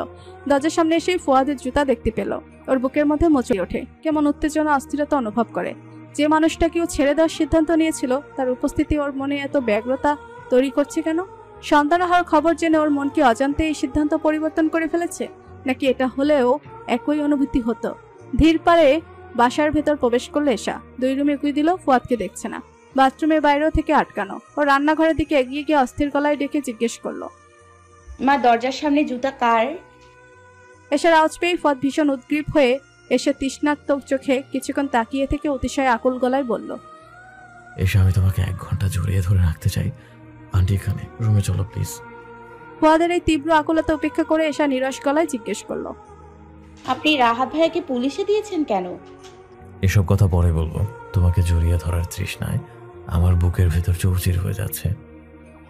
দরজার সামনে এসেই ফুয়াদের জুতা দেখতে পেল। ওর বুকের মধ্যে মোচড়ে ওঠে, কেমন উত্তেজনা অস্থিরতা অনুভব করে। যে মানুষটাকে ও ছেড়ে দেওয়ার সিদ্ধান্ত নিয়েছিল তার উপস্থিতি ওর মনে এত ব্যগ্রতা তৈরি করছে কেন? সন্তান হওয়ার খবর জেনে ওর মন কি অজান্তে এই সিদ্ধান্ত পরিবর্তন করে ফেলেছে, নাকি এটা হলেও একই অনুভূতি হতো? ধীর পারে বাসার ভেতর প্রবেশ করলো এসা। 2 রুমে উকি দিল, ফুয়াদকে দেখছে না। বাথরুমের বাইরেও থেকে আটকানো। ও রান্নাঘরের দিকে এগিয়ে গিয়ে অস্থির গলায় ডেকে জিজ্ঞেস করলো, মা দরজার সামনে জুতা কার? এসার আওয়াজ পেয়ে ফুয়াদ ভীষণ উদ্গ্রীব হয়ে এসে তৃষ্ণার্ত চোখে কিছুক্ষণ তাকিয়ে থেকে অতিশয় আকুল গলায় বলল, এসে আমি তোমাকে 1 ঘন্টা জড়িয়ে ধরে রাখতে চাই। আন্টি এখানে, রুমে চলো প্লিজ। ফুয়াদের এই তীব্র আকুলতা উপেক্ষা করে এসা নিরস গলায় জিজ্ঞেস করলো, আপনি রাহাত ভাইয়াকে পুলিশে দিয়েছেন কেন? এসব কথা পরে বলবো। তোমাকে জড়িয়ে ধরার তৃষ্ণায় আমার বুকের ভেতর চৌচির হয়ে যাচ্ছে।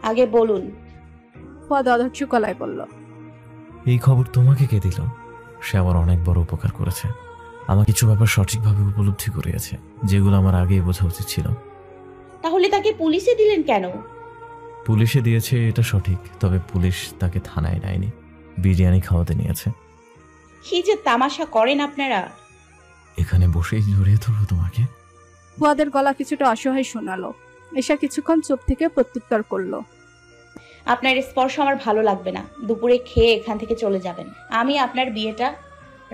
আগে বলুন। ফুয়াদ অধৈর্য গলায় বলল, এই খবর তোমাকে কে দিল? সে আমার অনেক বড় উপকার করেছে। আমার কিছু ব্যাপার সঠিকভাবে উপলব্ধি করিয়েছে, যেগুলো আমার আগেই বোঝা উচিত ছিল। তাহলে তাকে পুলিশে দিলেন কেন? পুলিশে দিয়েছে এটা সঠিক, তবে পুলিশ তাকে থানায় নেয়নি, বিরিয়ানি খাওয়াতে নিয়েছে। কি যে তামাশা করেন আপনারা! এখানে বসেই জড়িয়ে ধরবো তোমাকে? ফুয়াদের গলা কিছুটা অসহায় শোনালো। এসা কিছুক্ষণ চুপ থেকে প্রত্যুত্তর করলো, আপনার স্পর্শ আমার ভালো লাগবে না। দুপুরে খেয়ে এখান থেকে চলে যাবেন। আমি আপনার বিয়েটা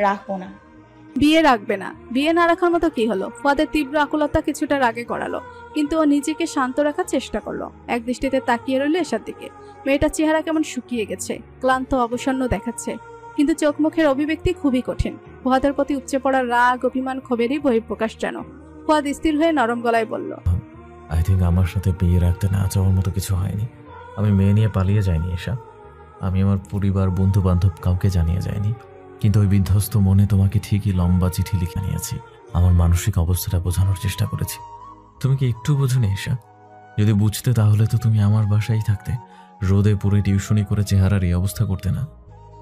রাখবো না। বিয়ে রাখবে না? বিয়ে না রাখার মতো কি হলো? ফুয়াদের তীব্র আকুলতা কিছুটা রাগে করালো, কিন্তু ও নিজেকে শান্ত রাখার চেষ্টা করলো। এক দৃষ্টিতে তাকিয়ে রইল এসার দিকে। মেয়েটার চেহারা কেমন শুকিয়ে গেছে, ক্লান্ত অবসন্ন দেখাচ্ছে, কিন্তু চোখ মুখের অভিব্যক্তি খুবই কঠিন। ফুয়াদের প্রতি উপচে পড়া রাগ অভিমান ক্ষোভেরই বহিঃপ্রকাশ যেন। ফুয়াদ স্থির হয়ে নরম গলায় বলল, আই থিঙ্ক আমার সাথে বিয়ে রাখতে না চাওয়ার মতো কিছু হয়নি। আমি মেয়ে নিয়ে পালিয়ে যাইনি এসা। আমি আমার পরিবার, বন্ধু বান্ধব কাউকে জানিয়ে যাইনি। কিন্তু ওই বিধ্বস্ত মনে তোমাকে ঠিকই লম্বা চিঠি লিখে নিয়েছি। আমার মানসিক অবস্থাটা বোঝানোর চেষ্টা করেছি। তুমি কি একটু বোঝোনি এসা? যদি বুঝতে তাহলে তো তুমি আমার বাসায় থাকতে, রোদে পুরে টিউশনি করে চেহারার এই অবস্থা করতে না।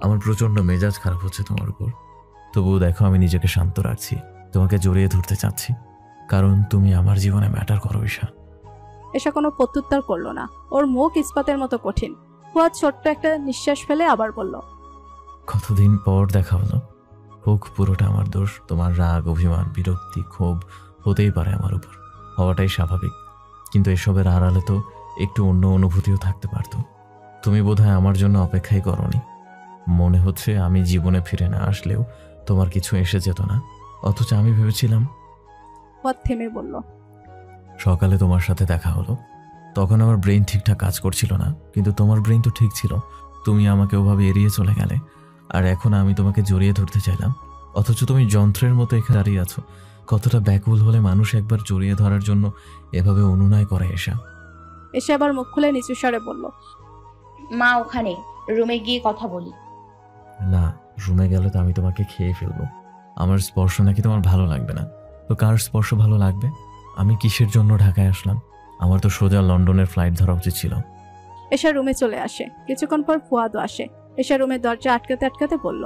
আমার প্রচন্ড মেজাজ খারাপ হচ্ছে তোমার উপর। তবুও দেখো আমি নিজেকে শান্ত রাখছি। তোমাকে জড়িয়ে ধরতে চাচ্ছি, কারণ তুমি আমার জীবনে ম্যাটার করো এসা। এসা কোনো প্রত্যুত্তর করলো না। ওর মুখ ইস্পাতের মতো কঠিন। ফুয়াদ ছোট্ট একটা নিঃশ্বাস ফেলে আবার বলল, কতদিন পর দেখা হলো। হোক পুরোটা আমার দোষ, তোমার রাগ, অভিমান, বিরক্তি, ক্ষোভ হতেই পারে আমার উপর, হওয়াটাই স্বাভাবিক। কিন্তু এসবের আড়ালে তো একটু অন্য অনুভূতিও থাকতে পারতো। তুমি বোধহয় আমার জন্য অপেক্ষাই করনি। মনে হচ্ছে আমি জীবনে ফিরে না আসলেও তোমার কিছু এসে যেত না, অথচ আমি ভেবেছিলাম। ফুয়াদ থেমে বলল, সকালে তোমার সাথে দেখা হলো, তখন আমার ব্রেন ঠিকঠাক কাজ করছিল না, কিন্তু তোমার ব্রেন তো ঠিক ছিল। তুমি আমাকে ওভাবে এড়িয়ে চলে গেলে, আর এখন আমি তোমাকে জড়িয়ে ধরতে চাইলাম, অথচ তুমি যন্ত্রের মতো এখানে দাঁড়িয়ে আছো। কতটা ব্যাকুল হলে মানুষ একবার জড়িয়ে ধরার জন্য এভাবে অনুনয় করে। এসে আবার মুখ খুলে নিচু স্বরে বলল, মা ওখানে, রুমে গিয়ে কথা বলি। না, রুমে গেলে তো আমি তোমাকে খেয়ে ফেলবো। আমার স্পর্শ নাকি তোমার ভালো লাগবে না, তো কার স্পর্শ ভালো লাগবে? আমি কিসের জন্য ঢাকায় আসলাম? আমার তো সোজা লন্ডনের ফ্লাইট ধরা উচিত ছিল। এসা রুমে চলে আসে। কিছুক্ষণ পর ফুয়াদও আসে। এসা রুমের দরজা আটকাতে আটকাতে বলল,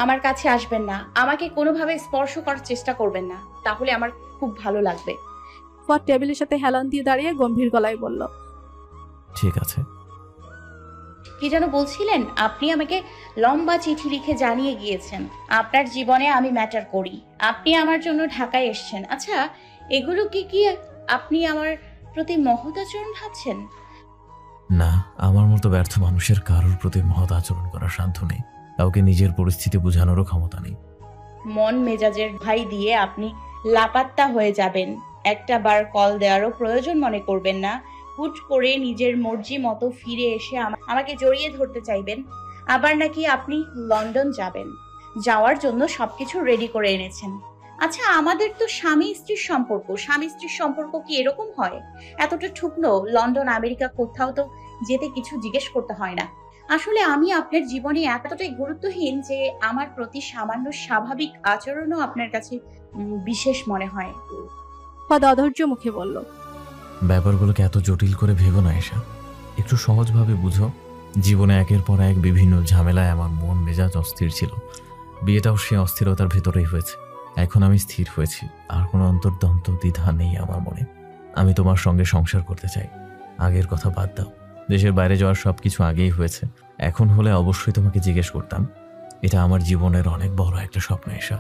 আমার কাছে আসবেন না, আমাকে কোনোভাবে স্পর্শ করার চেষ্টা করবেন না, তাহলে আমার খুব ভালো লাগবে। ফুয়াদ টেবিলের সাথে হেলান দিয়ে দাঁড়িয়ে গম্ভীর গলায় বলল, ঠিক আছে। কি যেন বলছিলেন? আপনি আমাকে লম্বা চিঠি লিখে জানিয়ে গিয়েছেন আপনার জীবনে আমি ম্যাটার করি, আপনি আমার জন্য ঢাকায় এসেছেন। আচ্ছা, এগুলো কি আপনি আমার প্রতি মহৎ আচরণ ভাবছেন? না, আমার মতো ব্যর্থ মানুষের কারোর প্রতি মহৎ আচরণ করার সাধ্য নেই। কাউকে নিজের পরিস্থিতি বোঝানোরও ক্ষমতা নেই। মন মেজাজের ভাই দিয়ে আপনি লাপাত্তা হয়ে যাবেন, একটা বার কল দেওয়ারও প্রয়োজন মনে করবেন না। হুট করে নিজের মর্জি মতো ফিরে এসে আমাকে জড়িয়ে ধরতে চাইবেন। আবার নাকি আপনি লন্ডন যাবেন, যাওয়ার জন্য সবকিছু রেডি করে এনেছেন। আচ্ছা, আমাদের তো স্বামী স্ত্রীর সম্পর্ক, স্বামী স্ত্রীর সম্পর্ক কি এরকম হয়? এতটা ঠুকলো, লন্ডন আমেরিকা কোথাও তো যেতে কিছু জিজ্ঞেস করতে হয় না। আসলে আমি আপনার জীবনে এতটাই গুরুত্বহীন যে আমার প্রতি সামান্য স্বাভাবিক আচরণও আপনার কাছে বিশেষ মনে হয়। ফুয়াদ অধৈর্য মুখে বলল, ব্যাপারগুলোকে এত জটিল করে ভেবো না এসা, একটু সহজভাবে বুঝো। জীবনে একের পর এক বিভিন্ন ঝামেলায় আমার মন মেজাজ অস্থির ছিল। বিয়েটাও সে অস্থিরতার ভেতরেই হয়েছে। এখন আমি স্থির হয়েছি, আর কোনো অন্তর্দ্বন্দ্ব দ্বিধা নেই আমার মনে। আমি তোমার সঙ্গে সংসার করতে চাই। আগের কথা বাদ দাও, দেশের বাইরে যাওয়ার সবকিছু আগেই হয়েছে। এখন হলে অবশ্যই তোমাকে জিজ্ঞেস করতাম। এটা আমার জীবনের অনেক বড় একটা স্বপ্ন এসা,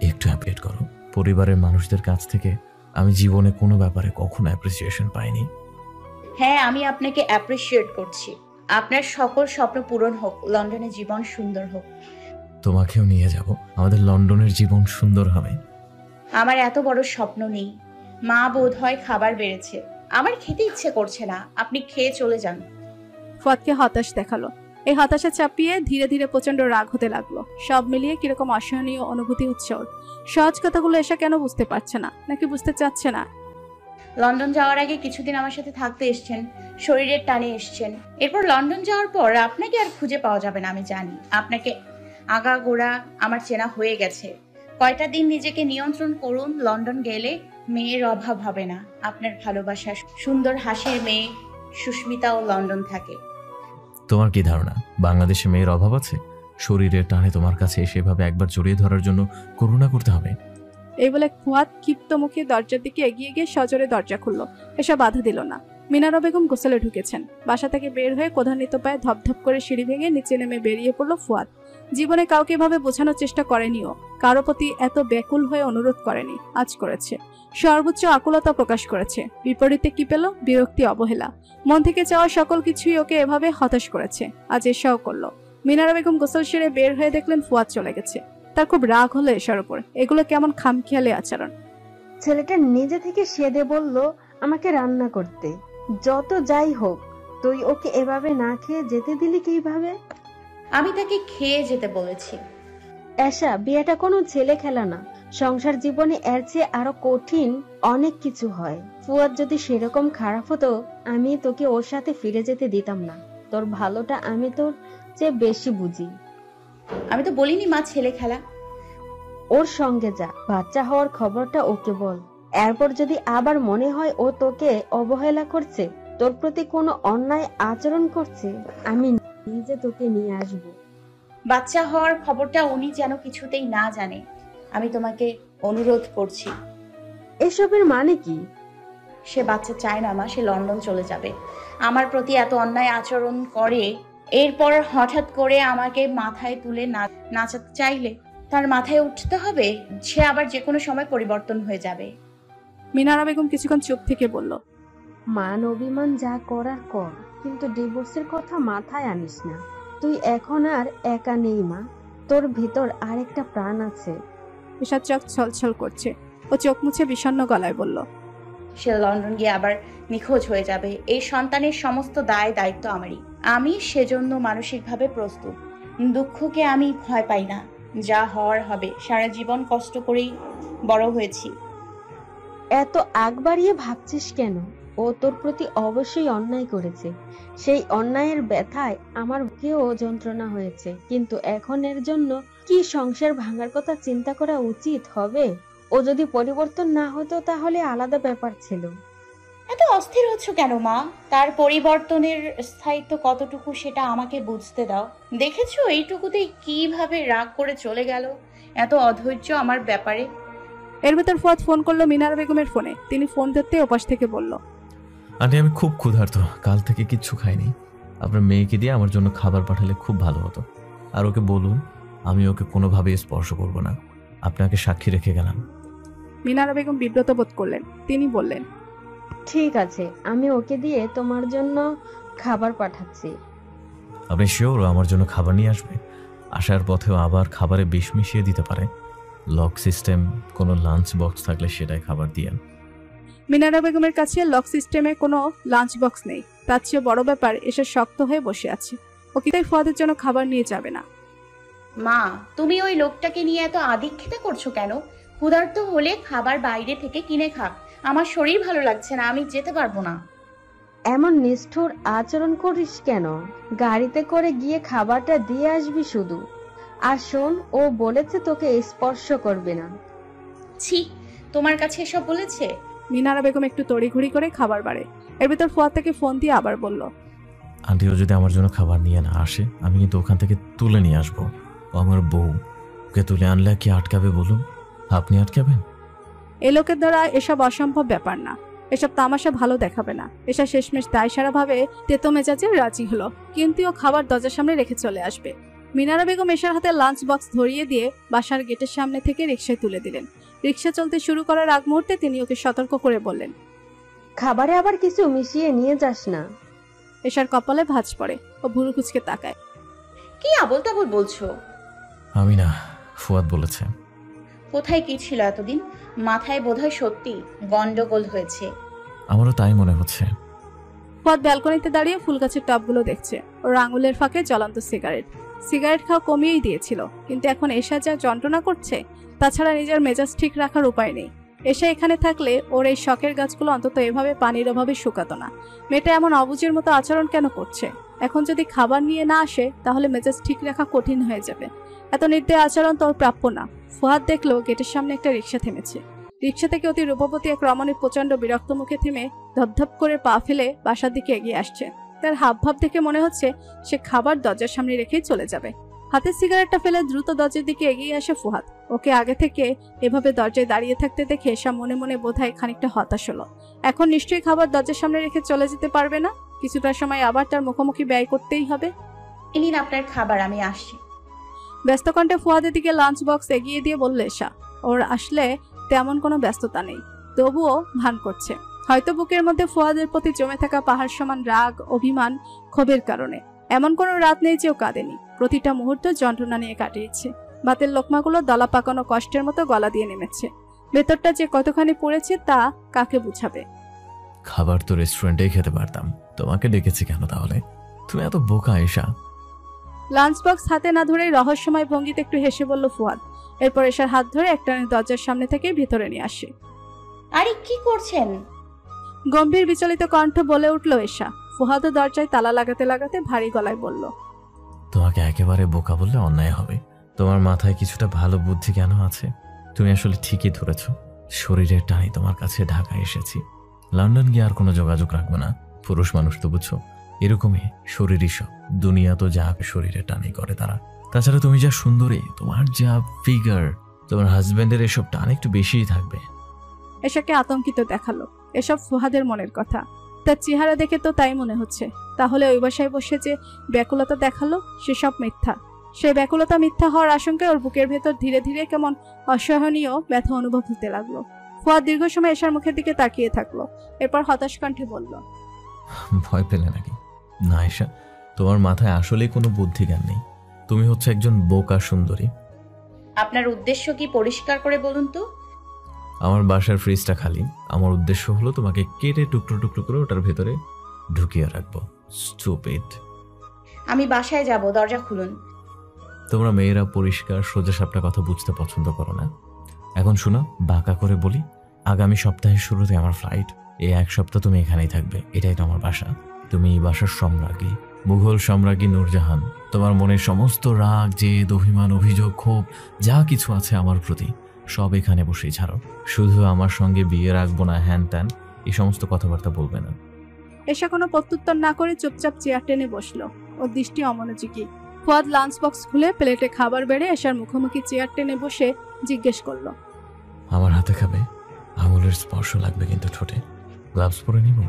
একটু অ্যাপ্রিয়েট করো। পরিবারের মানুষদের কাছ থেকে আমি জীবনে কোনো ব্যাপারে কখনো অ্যাপ্রিসিয়েশন পাইনি। হ্যাঁ, আমি আপনাকে অ্যাপ্রিসিয়েট করছি। আপনার সকল স্বপ্ন পূরণ হোক, লন্ডনে জীবন সুন্দর হোক। তোমাকেও নিয়ে যাব, আমাদের লন্ডনের জীবন সুন্দর হবে। আমার এত বড় স্বপ্ন নেই। মা বোধ হয় খাবার বেড়েছে, আমার খেতে ইচ্ছে করছে না, আপনি খেয়ে চলে যান। ফুয়াদকে হতাশ দেখালো। এই হতাশা চাপিয়ে ধীরে ধীরে প্রচন্ড রাগ হতে লাগলো। সব মিলিয়ে কিরকম অসহনীয় অনুভূতি হচ্ছে ওর। সহজ কথাগুলো এসে কেন বুঝতে পারছে না, নাকি বুঝতে চাচ্ছে না? লন্ডন যাওয়ার আগে কিছুদিন আমার সাথে থাকতে এসছেন, শরীরের টানে এসছেন। এরপর লন্ডন যাওয়ার পর আপনাকে আর খুঁজে পাওয়া যাবে না। আমি জানি আপনাকে আগাগোড়া আমার চেনা হয়ে গেছে। কয়টা দিন নিজেকে নিয়ন্ত্রণ করুন, লন্ডন গেলে মেয়ের অভাব হবে না। আপনার ভালোবাসা, সুন্দর হাসির মেয়ে সুস্মিতাও লন্ডন থাকে। তোমার কি ধারণা বাংলাদেশে মেয়ের অভাব আছে? শরীরের টানে তোমার কাছে সেভাবে একবার জড়িয়ে ধরার জন্য করুণা করতে হবে? এই বলে ফুয়াদ ক্ষিপ্ত মুখে দরজার দিকে এগিয়ে গিয়ে সজোরে দরজা খুলল। এসব বাধা দিল না। মিনারা বেগম গোসলে ঢুকেছেন। বাসা থেকে বের হয়ে ক্রোধান্বিত পায়ে ধপধপ করে সিঁড়ি ভেঙে নিচে নেমে বেরিয়ে পড়ল ফুয়াদ। জীবনে কাউকে এভাবে বোঝানোর চেষ্টা করেনিও, কারো প্রতি এত ব্যাকুল হয়ে অনুরোধ করেনি, আজ করেছে। সর্বোচ্চ আকুলতা প্রকাশ করেছে। বিপরীতে কি পেল? বিরক্তি, অবহেলা। মন থেকে চাওয়া সকল কিছুই ওকে এভাবে হতাশ করেছে। আজ এসাও করলো। মিনারা বেগম গোসল সেরে বের হয়ে দেখলেন ফুয়াদ চলে গেছে। তার খুব রাগ হলো এসার উপর। এগুলো কেমন খামখেয়ালি আচরণ। ছেলেটা নিজে থেকে সেদে বলল আমাকে রান্না করতে। যত যাই হোক, তুই ওকে এভাবে না খেয়ে যেতে দিলি কিভাবে? আমি তাকে খেয়ে যেতে বলেছি। এসা, বিয়েটা কোনো ছেলে খেলা না। সংসার জীবনে এর চেয়ে আরো কঠিন অনেক কিছু হয়। ফুয়াদ যদি সেরকম খারাপ হতো, আমি তোকে ওর সাথে ফিরে যেতে দিতাম না। তোর ভালোটা আমি তোর চেয়ে বেশি বুঝি। আমি তো বলিনি মা ছেলে খেলা। ওর সঙ্গে যা, বাচ্চা হওয়ার খবরটা ওকে বল। এরপর যদি আবার মনে হয় ও তোকে অবহেলা করছে, তোর প্রতি কোনো অন্যায় আচরণ করছে, আমি নিজে তোকে নিয়ে আসবো। বাচ্চা হওয়ার খবরটা উনি যেন কিছুতেই না জানে। আমি তোমাকে অনুরোধ করছি। এসবের মানে কি? সে বাচ্চা চায় না মা, সে লন্ডন চলে যাবে। আমার প্রতি এত অন্যায় আচরণ করে, এরপর হঠাৎ করে আমাকে মাথায় তুলে নাচাতে চাইলে তার মাথায় উঠতে হবে সে আবার যে কোনো সময় পরিবর্তন হয়ে যাবে। মিনারা বেগম কিছুক্ষণ চুপ থেকে বলল, মান অভিমান যা করার কর, কিন্তু ডিভোর্সের কথা মাথায় আনিস না। তুই এখন আর একা নেই মা, তোর ভিতর আরেকটা প্রাণ আছে। ঈশার চোখ ছলছল করছে। ও চোখ মুছে বিষণ্ণ গলায় বলল, সে লন্ডন গিয়ে আবার নিখোঁজ হয়ে যাবে। এই সন্তানের সমস্ত দায়িত্ব আমারই। আমি সেজন্য মানসিকভাবে প্রস্তুত। দুঃখকে আমি ভয় পাই না, যা হওয়ার হবে। সারা জীবন কষ্ট করেই বড় হয়েছি। এত আগ বাড়িয়ে ভাবছিস কেন? ও তোর প্রতি অবশ্যই অন্যায় করেছে। সেই অন্যায়ের ব্যথায় আমার বুকেও যন্ত্রণা হয়েছে, কিন্তু এখন এর জন্য কি সংসার ভাঙার কথা চিন্তা করা উচিত হবে? ও যদি পরিবর্তন না হতো তাহলে আলাদা ব্যাপার ছিল। এত অস্থির হচ্ছ কেন মা? তার পরিবর্তনের স্থায়িত্ব কতটুকু সেটা আমাকে বুঝতে দাও। দেখেছো এইটুকুতেই কিভাবে রাগ করে চলে গেল। এত অধৈর্য আমার ব্যাপারে। এর ভেতর ফুয়াদ ফোন করলো মিনারা বেগমের ফোনে। তিনি ফোন ধরতে ওপাশ থেকে বলল, আন্টি আমি খুব ক্ষুধার্ত, কাল থেকে কিচ্ছু খাইনি। আপনার মেয়েকে দিয়ে আমার জন্য খাবার পাঠালে খুব ভালো হতো। আর ওকে বলুন আমি ওকে কোনোভাবেই স্পর্শ করব না। আপনাকে সাক্ষী রেখে গেলাম। মিনারা বেগম বিব্রত বোধ করলেন। তিনি বললেন, ঠিক আছে, আমি ওকে দিয়ে তোমার জন্য খাবার পাঠাচ্ছি। আপনি শিওর ও আমার জন্য খাবার নিয়ে আসবে? আসার পথেও আবার খাবারে বিষ মিশিয়ে দিতে পারে। লক সিস্টেম কোনো লাঞ্চ বক্স থাকলে সেটাই খাবার দিয়েন। মিনারা বেগমের কাছে লক সিস্টেমে কোনো লাঞ্চ বক্স নেই। তার চেয়ে বড় ব্যাপার এসে শক্ত হয়ে বসে আছে। ও কি তাই ফুয়াদের জন্য খাবার নিয়ে যাবে না? মা, তুমি ওই লোকটাকে নিয়ে এত আদিক্ষেতা করছো কেন? ক্ষুধার্ত হলে খাবার বাইরে থেকে কিনে খাক। আমার শরীর ভালো লাগছে না, আমি যেতে পারবো না। এমন নিষ্ঠুর আচরণ করিস কেন? গাড়িতে করে গিয়ে খাবারটা দিয়ে আসবি শুধু। আর শোন, ও বলেছে তোকে স্পর্শ করবে না। ছি, তোমার কাছে এসব বলেছে? মিনারা বেগম একটু তড়িঘড়ি করে খাবার বাড়ে। এর ভিতর ফুয়াদ তাকে ফোন দিয়ে আবার বলল, আন্টি ও যদি আমার জন্য খাবার নিয়ে না আসে আমি কিন্তু ওখান থেকে তুলে নিয়ে আসবো। ও আমার বউ, ওকে তুলে আনলে কি আটকাবে বলুন? আপনি আটকাবেন? এ লোকের দ্বারা এসব অসম্ভব ব্যাপার না। এসব তামাশা ভালো দেখাবে না। এসব শেষমেশ দায় সারাভাবে তেতো মেজাজে রাজি হলো, কিন্তু ও খাবার দরজার সামনে রেখে চলে আসবে। মিনারা বেগম এশার হাতে লাঞ্চ বক্স ধরিয়ে দিয়ে বাসার গেটের সামনে থেকে রিকশায় তুলে দিলেন। রিকশা চলতে শুরু করার আগ মুহূর্তে তিনি ওকে সতর্ক করে বললেন, খাবারে আবার কিছু মিশিয়ে নিয়ে যাস না। এশার কপালে ভাঁজ পড়ে। ও ভুরু কুচকে তাকায়। কি আবল তাবল বলছো? আমি না, ফুয়াদ বলেছে। কোথায় কি ছিল এতদিন? মাথায় বোধহয় সত্যি গন্ডগোল হয়েছে। আমারও তাই মনে হচ্ছে। ফুয়াদ ব্যালকনিতে দাঁড়িয়ে ফুল গাছের টবগুলো দেখছে। ওর আঙুলের ফাঁকে জ্বলন্ত সিগারেট খাওয়া কমিয়েই দিয়েছিল, কিন্তু এখন এশা যা যন্ত্রণা করছে, তাছাড়া নিজের মেজাজ ঠিক রাখার উপায় নেই। এসে এখানে থাকলে ওর এই শখের গাছগুলো অন্তত এভাবে পানির অভাবে শুকাতো না। মেয়েটা এমন অবুঝের মতো আচরণ কেন করছে? এখন যদি খাবার নিয়ে না আসে তাহলে মেজাজ ঠিক রাখা কঠিন হয়ে যাবে। এত নির্দয় আচরণ তোর প্রাপ্য না। ফুয়াদ দেখলো গেটের সামনে একটা রিকশা থেমেছে। রিকশা থেকে অতি রূপবতী এক রমণী প্রচন্ড বিরক্ত মুখে থেমে ধপধপ করে পা ফেলে বাসার দিকে এগিয়ে আসছে। তার হাবভাব দেখে মনে হচ্ছে সে খাবার দরজার সামনে রেখেই চলে যাবে। হাতের সিগারেটটা ফেলে দ্রুত দরজার দিকে এগিয়ে আসে ফুয়াদ। ওকে আগে থেকে এভাবে দরজায় দাঁড়িয়ে থাকতে দেখে এসব মনে মনে বোধহয় খানিকটা হতাশ হলো। এখন নিশ্চয়ই খাবার দরজার সামনে রেখে চলে যেতে পারবে না। কিছুটা সময় আবার তার মুখোমুখি ব্যয় করতেই হবে। নিন আপনার খাবার, আমি আসছি। ব্যস্ত কণ্ঠে ফুয়াদের দিকে লাঞ্চ বক্স এগিয়ে দিয়ে বলল এশা। ওর আসলে তেমন কোনো ব্যস্ততা নেই, তবুও ভান করছে। হয়তো বুকের মধ্যে ফুয়াদের প্রতি জমে থাকা পাহাড় সমান রাগ, অভিমান, ক্ষোভের কারণে। এমন কোনো রাত নেই যে ও কাঁদেনি। প্রতিটা মুহূর্ত যন্ত্রণা নিয়ে কাটিয়েছে। ভাতের লোকমাগুলো দলা পাকানো কষ্টের মতো গলা দিয়ে নেমেছে। ভেতরটা যে কতখানি পড়েছে তা কাকে বুঝাবে? খাবার তো রেস্টুরেন্টেই খেতে পারতাম, তোমাকে ডেকেছি কেন তাহলে? তুমি এত বোকা এশা। লাঞ্চ বক্স হাতে না ধরেই রহস্যময় ভঙ্গিতে একটু হেসে বলল ফুয়াদ। এরপর এশার হাত ধরে একটানে দরজার সামনে থেকে ভিতরে নিয়ে আসে। আরে কি করছেন? গম্ভীর বিচলিত কণ্ঠ বলে উঠল এশা। ফুয়াদও দরজায় তালা লাগাতে লাগাতে ভারী গলায় বলল, তোমাকে একেবারে বোকা বললে অন্যায় হবে। তোমার মাথায় কিছুটা ভালো বুদ্ধি কেন আছে? তুমি আসলে ঠিকই ধরেছ। শরীরের টানে তোমার কাছে ঢাকায় এসেছি। লন্ডন গিয়ে আর কোনো যোগাযোগ রাখবো না। পুরুষ মানুষ তো বুঝছো, এরকমই শরীরই সব। দুনিয়া তো যা শরীরে টানি করে তারা। তাছাড়া তুমি যা সুন্দরী, তোমার যা ফিগার, তোমার হাজবেন্ডের এসব টান একটু বেশিই থাকবে। এশাকে আতঙ্কিত দেখালো। এসব ফুহাদের মনের কথা। তার চেহারা দেখে তো তাই মনে হচ্ছে। তাহলে ওই বাসায় বসে যে ব্যাকুলতা দেখালো সেসব মিথ্যা। সেই ব্যাকুলতা মিথ্যা হওয়ার আশঙ্কায় ওর বুকের ভেতর ধীরে ধীরে কেমন অসহনীয় ব্যথা অনুভব হতে লাগলো। ফুয়াদ দীর্ঘ সময় এশার মুখের দিকে তাকিয়ে থাকলো। এরপর হতাশ কণ্ঠে বলল, ভয় পেলে নাকি? না এশা, তোমার মাথায় আসলে কোনো বুদ্ধি জ্ঞান নেই। তুমি হচ্ছে একজন বোকা সুন্দরী। আপনার উদ্দেশ্য কি পরিষ্কার করে বলুন তো? আমার বাসার ফ্রিজটা খালি। আমার উদ্দেশ্য হলো তোমাকে কেটে টুকরো টুকরো করে ওটার ভেতরে ঢুকিয়ে রাখবো। স্টুপিড। আমি বাসায় যাব, দরজা খুলুন। তোমরা মেয়েরা পরিষ্কার সোজাসাপটা কথা বুঝতে পছন্দ করো না। এখন শোনো, বাঁকা করে বলি, আগামী সপ্তাহের শুরুতে আমার ফ্লাইট। এই 1 সপ্তাহ তুমি এখানেই থাকবে। এটাই তোমার বাসা। তুমি এই বাসার সম্রাজ্ঞী, মুঘল সম্রাজ্ঞী নূরজাহান। তোমার মনের সমস্ত রাগ, জেদ, অভিমান, অভিযোগ, ক্ষোভ যা কিছু আছে আমার প্রতি সব এখানে বসেই ছাড়ো। শুধু আমার সঙ্গে বিয়ে রাখবো না, হ্যান ত্যান এই সমস্ত কথাবার্তা বলবে না। এশা কোনো প্রত্যুত্তর না করে চুপচাপ চেয়ার টেনে বসলো। ওর দৃষ্টি অমনোযোগী। ফুয়াদ লাঞ্চ বক্স খুলে প্লেটে খাবার বেড়ে এশার মুখোমুখি চেয়ার টেনে বসে জিজ্ঞেস করলো, আমার হাতে খাবে? আঙুলের স্পর্শ লাগবে কিন্তু ঠোঁটে। গ্লাভস পরে নিব?